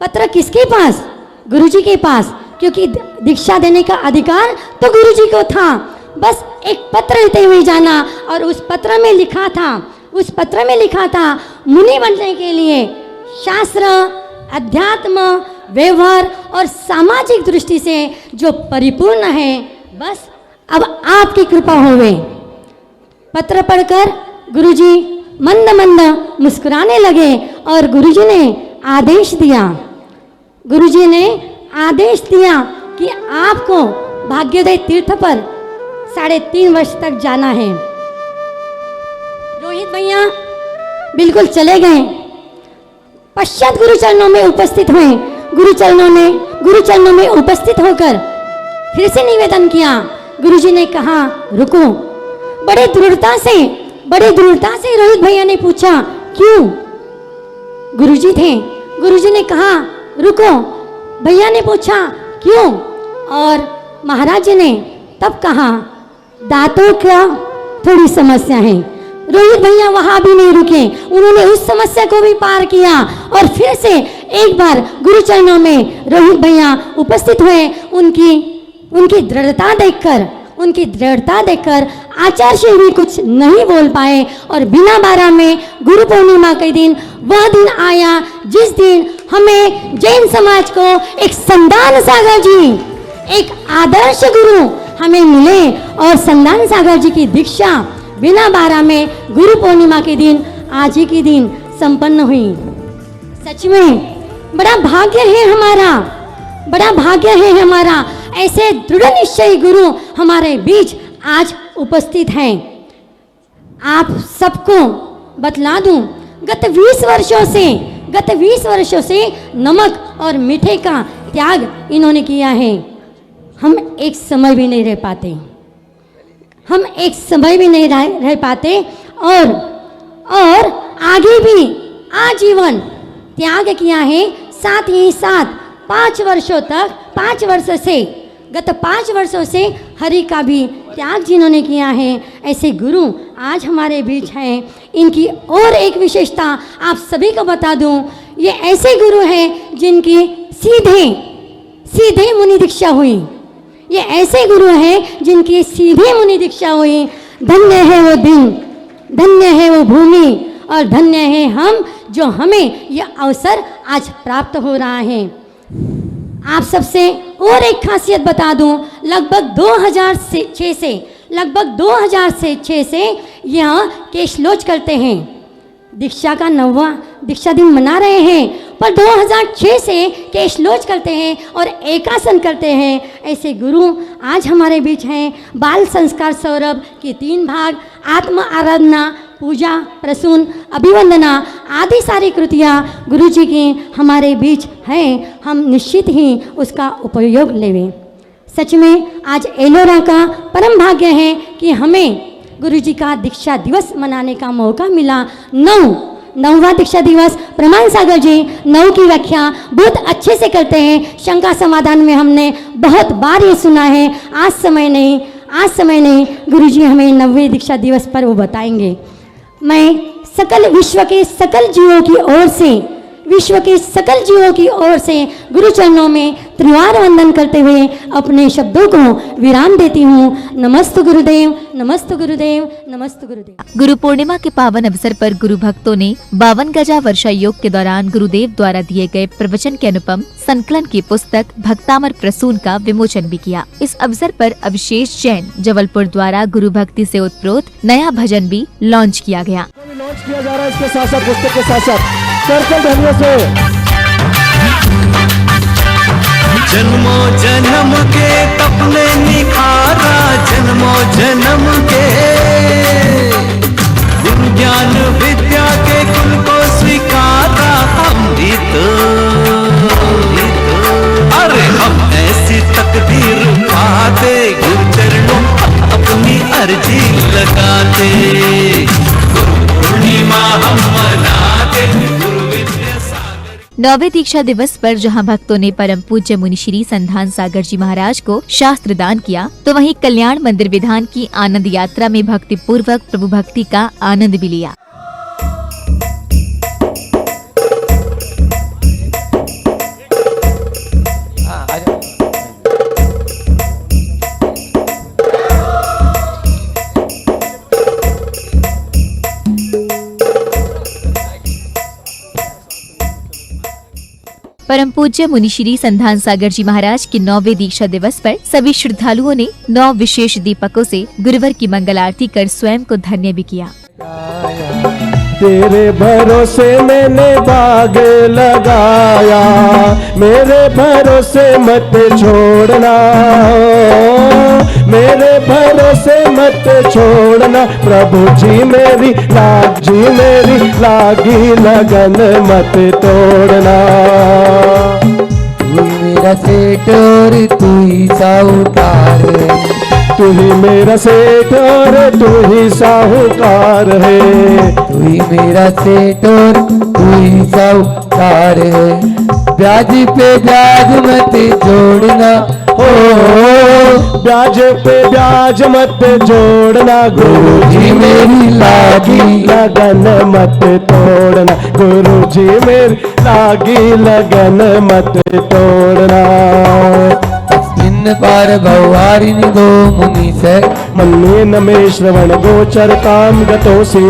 पत्र किसके पास? गुरुजी के पास, क्योंकि दीक्षा देने का अधिकार तो गुरुजी को था। बस एक पत्र लेते हुए जाना, और उस पत्र में लिखा था मुनि बनने के लिए शास्त्र, अध्यात्म, व्यवहार और सामाजिक दृष्टि से जो परिपूर्ण है, बस अब आपकी कृपा होवे। पत्र पढ़कर गुरुजी मंद मंद मुस्कुराने लगे और गुरुजी ने आदेश दिया कि आपको भाग्योदय तीर्थ पर 3.5 वर्ष तक जाना है। रोहित भैया बिल्कुल चले गए। पश्चात गुरुचरणों में उपस्थित हुए। गुरुचरणों में उपस्थित होकर फिर से निवेदन किया। गुरुजी ने कहा, रुको। बड़े दृढ़ता से रोहित भैया ने पूछा, क्यों? गुरुजी थे। गुरुजी ने कहा, रुको। भैया ने पूछा, क्यों? और महाराज जी ने तब कहा, दांतों का थोड़ी समस्या है। रोहित भैया वहां भी नहीं रुके, उन्होंने उस समस्या को भी पार किया और फिर से एक बार गुरुचरणों में रोहित भैया उपस्थित हुए। उनकी दृढ़ता देखकर आचार्य श्री भी कुछ नहीं बोल पाए, और बिना बारा में गुरु पूर्णिमा के दिन वह दिन आया जिस दिन हमें जैन समाज को एक संदान सागर जी, एक आदर्श गुरु हमें मिले, और संदान सागर जी की दीक्षा बिना बारा में गुरु पूर्णिमा के दिन, आज ही के दिन संपन्न हुई। सच में बड़ा भाग्य है हमारा, ऐसे दृढ़ निश्चयी गुरु हमारे बीच आज उपस्थित हैं। आप सबको बतला दूं, गत 20 वर्षों से नमक और मीठे का त्याग इन्होंने किया है। हम एक समय भी नहीं रह पाते, और आगे भी आजीवन त्याग किया है। साथ ही साथ 5 वर्षों से हरि का भी त्याग जिन्होंने किया है, ऐसे गुरु आज हमारे बीच हैं। इनकी और एक विशेषता आप सभी को बता दूं, ये ऐसे गुरु हैं जिनकी सीधे मुनि दीक्षा हुई। ये ऐसे गुरु हैं जिनकी सीधे मुनि दीक्षा हुई। धन्य है वो दिन, धन्य है वो भूमि, और धन्य है हम जो हमें यह अवसर आज प्राप्त हो रहा है। आप सबसे और एक खासियत बता दूं, लगभग 2006 से यह केशलोच करते हैं। दीक्षा का 9वां दीक्षा दिन मना रहे हैं, पर 2006 से केशलोच करते हैं और एकासन करते हैं। ऐसे गुरु आज हमारे बीच हैं। बाल संस्कार सौरभ के 3 भाग, आत्म आराधना, पूजा, प्रसून, अभिवंदना आदि सारी कृतियाँ गुरु जी की हमारे बीच हैं। हम निश्चित ही उसका उपयोग लेवें। सच में आज एलोरा का परम भाग्य है कि हमें गुरु जी का दीक्षा दिवस मनाने का मौका मिला। 9वां दीक्षा दिवस प्रमाण सागर जी 9 की व्याख्या बहुत अच्छे से करते हैं। शंका समाधान में हमने बहुत बार ये सुना है, आज समय नहीं गुरुजी हमें 90 दीक्षा दिवस पर वो बताएंगे। मैं सकल विश्व के सकल जीवों की ओर से गुरु चरणों में त्रिवार वंदन करते हुए अपने शब्दों को विराम देती हूँ। नमस्तु गुरुदेव, नमस्तु गुरुदेव, नमस्तु गुरुदेव। गुरु पूर्णिमा के पावन अवसर पर गुरु भक्तों ने 52 गजा वर्षा योग के दौरान गुरुदेव द्वारा दिए गए प्रवचन के अनुपम संकलन की पुस्तक भक्तामर प्रसून का विमोचन भी किया। इस अवसर पर अभिषेक जैन जबलपुर द्वारा गुरु भक्ति से उत्प्रोत नया भजन भी लॉन्च किया गया। लॉन्च किया जा रहा है इसके साथ साथ पुस्तक के साथ साथ सर्कल ध्वनियों से। जन्मों जन्म के तपने निखारा, जन्मों जन्म के गुण ज्ञान विद्या के कुल को स्वीकारा। हम भी तो अरे हम ऐसी तकदीर पाते, गुरु चरणों अपनी अर्जी लगाते। गुरु पूर्णिमा हम मनाते, गुरु विद्या सागर। 9वें दीक्षा दिवस पर जहां भक्तों ने परम पूज्य मुनि श्री संधान सागर जी महाराज को शास्त्र दान किया, तो वहीं कल्याण मंदिर विधान की आनंद यात्रा में भक्ति पूर्वक प्रभु भक्ति का आनंद भी लिया। परम पूज्य मुनि श्री संधान सागर जी महाराज के 9वें दीक्षा दिवस पर सभी श्रद्धालुओं ने 9 विशेष दीपकों से गुरुवर की मंगल आरती कर स्वयं को धन्य भी किया। तेरे भरोसे मैंने बाग लगाया, मेरे भरोसे मत छोड़ना, मेरे भरोसे मत छोड़ना। प्रभु जी मेरी लागी लगन मत तोड़ना। तू मेरा सेठ और तू ही साहूकार, तू ही मेरा सेठ और तू ही साहूकार है। तू ही मेरा सेठ और तू ही साहूकार है। ब्याज पे ब्याज मत जोड़ना, ओ ब्याज पे ब्याज मत जोड़ना। गुरु जी मेरी लागी लगन मत तोड़ना, गुरु जी मेरी लागी लगन मत तोड़ना। अस्मिन् पार भवारिणि गो मुनीश, मन्ये न मे श्रवण गोचरतां गतोऽसि।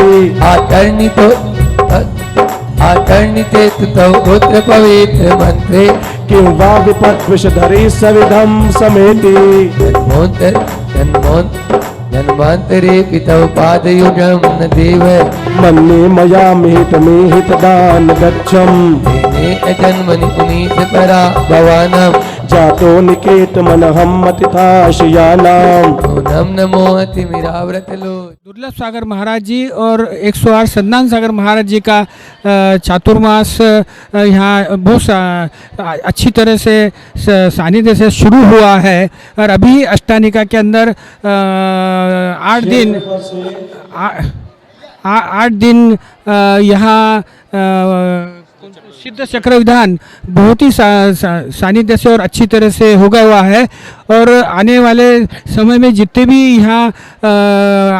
आतर्णिते तव गोत्र पवित्र मंत्रे, किं वा विपत् विषधरी सविधं समेति। जन्मांतरे पितव पादयुगं न देव, मन्ये मया मिहित दान गच्छम्। तेने अजन्मनि पुनीत परा भवानां, जातो निकेत मनहम मतिथाशयानाम। नम नमो अतिमिराव्रत लो। दुर्लभ सागर महाराज जी और 108 संधान सागर महाराज जी का चातुर्मास यहाँ बहुत अच्छी तरह से सानिध्य से शुरू हुआ है। और अभी अष्टानिका के अंदर 8 दिन यहाँ सिद्ध चक्र विधान बहुत ही सानिध्य से और अच्छी तरह से होगा हुआ है। और आने वाले समय में जितने भी यहाँ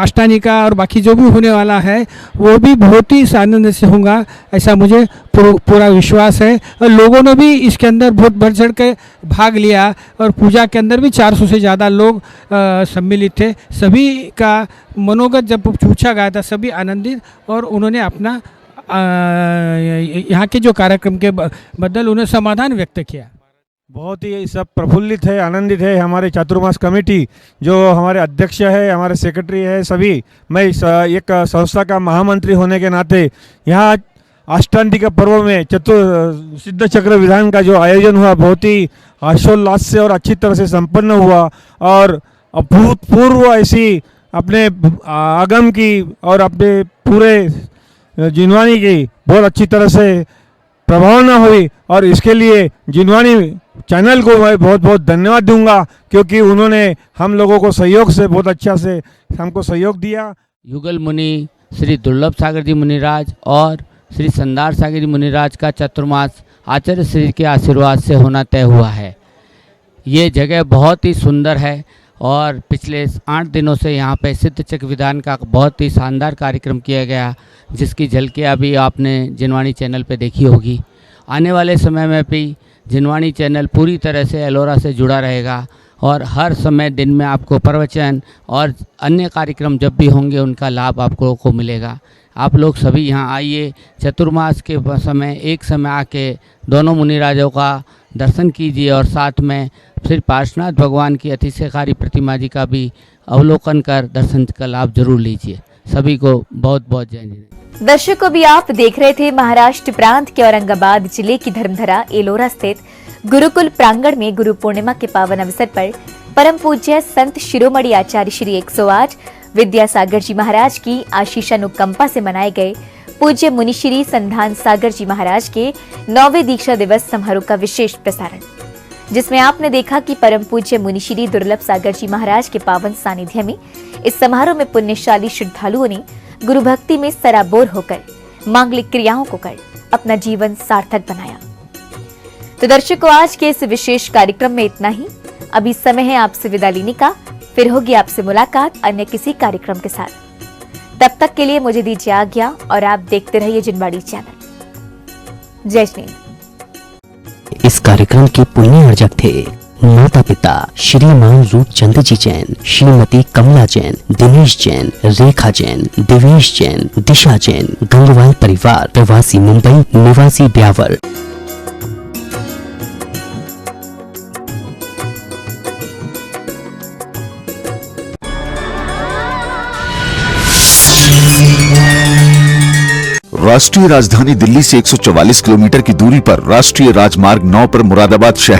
अष्टानिका और बाकी जो भी होने वाला है वो भी बहुत ही सानिध्य से होगा, ऐसा मुझे पूरा विश्वास है। और लोगों ने भी इसके अंदर बहुत बढ़ चढ़ के भाग लिया और पूजा के अंदर भी 400 से ज़्यादा लोग सम्मिलित थे। सभी का मनोगत जब पूछा गया था सभी आनंदित और उन्होंने अपना यहाँ के जो कार्यक्रम के बदल उन्हें समाधान व्यक्त किया। बहुत ही सब प्रफुल्लित है, आनंदित है। हमारे चातुर्मास कमेटी जो हमारे अध्यक्ष है, हमारे सेक्रेटरी है, सभी मैं एक संस्था का महामंत्री होने के नाते यहाँ अष्टांगिका पर्व में सिद्ध चक्र विधान का जो आयोजन हुआ बहुत ही हर्षोल्लास से और अच्छी तरह से संपन्न हुआ। और अभूतपूर्व ऐसी अपने आगम की और अपने पूरे जिनवानी की बहुत अच्छी तरह से प्रभावना हुई। और इसके लिए जिनवानी चैनल को मैं बहुत बहुत धन्यवाद दूंगा क्योंकि उन्होंने हम लोगों को सहयोग से बहुत अच्छा से हमको सहयोग दिया। युगल मुनि श्री दुर्लभ सागर जी मुनिराज और श्री संधार सागर जी मुनिराज का चतुर्मास आचार्य श्री के आशीर्वाद से होना तय हुआ है। ये जगह बहुत ही सुंदर है और पिछले 8 दिनों से यहाँ पे सिद्ध चक्र विधान का बहुत ही शानदार कार्यक्रम किया गया, जिसकी झलकियाँ भी आपने जिनवाणी चैनल पे देखी होगी। आने वाले समय में भी जिनवाणी चैनल पूरी तरह से एलोरा से जुड़ा रहेगा और हर समय दिन में आपको प्रवचन और अन्य कार्यक्रम जब भी होंगे उनका लाभ आपको को मिलेगा। आप लोग सभी यहाँ आइए, चतुर्मास के समय एक समय आके दोनों मुनिराजों का दर्शन कीजिए और साथ में श्री पार्श्वनाथ भगवान की अतिशयकारी प्रतिमा जी का भी अवलोकन कर दर्शन का लाभ जरूर लीजिए। सभी को बहुत बहुत जय हिंद। दर्शकों, भी आप देख रहे थे महाराष्ट्र प्रांत के औरंगाबाद जिले की धर्मधरा एलोरा स्थित गुरुकुल प्रांगण में गुरु पूर्णिमा के पावन अवसर पर परम पूज्य संत शिरोमणि आचार्य श्री 108 विद्यासागर जी महाराज की आशीष अनुकंपा से मनाए गए पूज्य मुनिश्री संधान सागर जी महाराज के 9वें दीक्षा दिवस समारोह का विशेष प्रसारण, जिसमें आपने देखा कि परम पूज्य मुनिश्री दुर्लभ सागर जी महाराज के पावन सानिध्य में इस समारोह में पुण्यशाली श्रद्धालुओं ने गुरु भक्ति में सराबोर होकर मांगलिक क्रियाओं को कर अपना जीवन सार्थक बनाया। तो दर्शकों, आज के इस विशेष कार्यक्रम में इतना ही। अभी समय है आपसे विदा लेने का, फिर होगी आपसे मुलाकात अन्य किसी कार्यक्रम के साथ। तब तक के लिए मुझे दीजिए आज्ञा और आप देखते रहिए जिनवाणी चैनल। जय श्री हिंद। इस कार्यक्रम के पुण्य अर्जक थे माता पिता श्रीमान रूपचंद जी जैन, श्रीमती कमला जैन, दिनेश जैन, रेखा जैन, देवेश जैन, दिशा जैन, गंगवाल परिवार, प्रवासी मुंबई, निवासी ब्यावर। राष्ट्रीय राजधानी दिल्ली से 144 किलोमीटर की दूरी पर राष्ट्रीय राजमार्ग 9 पर मुरादाबाद शहर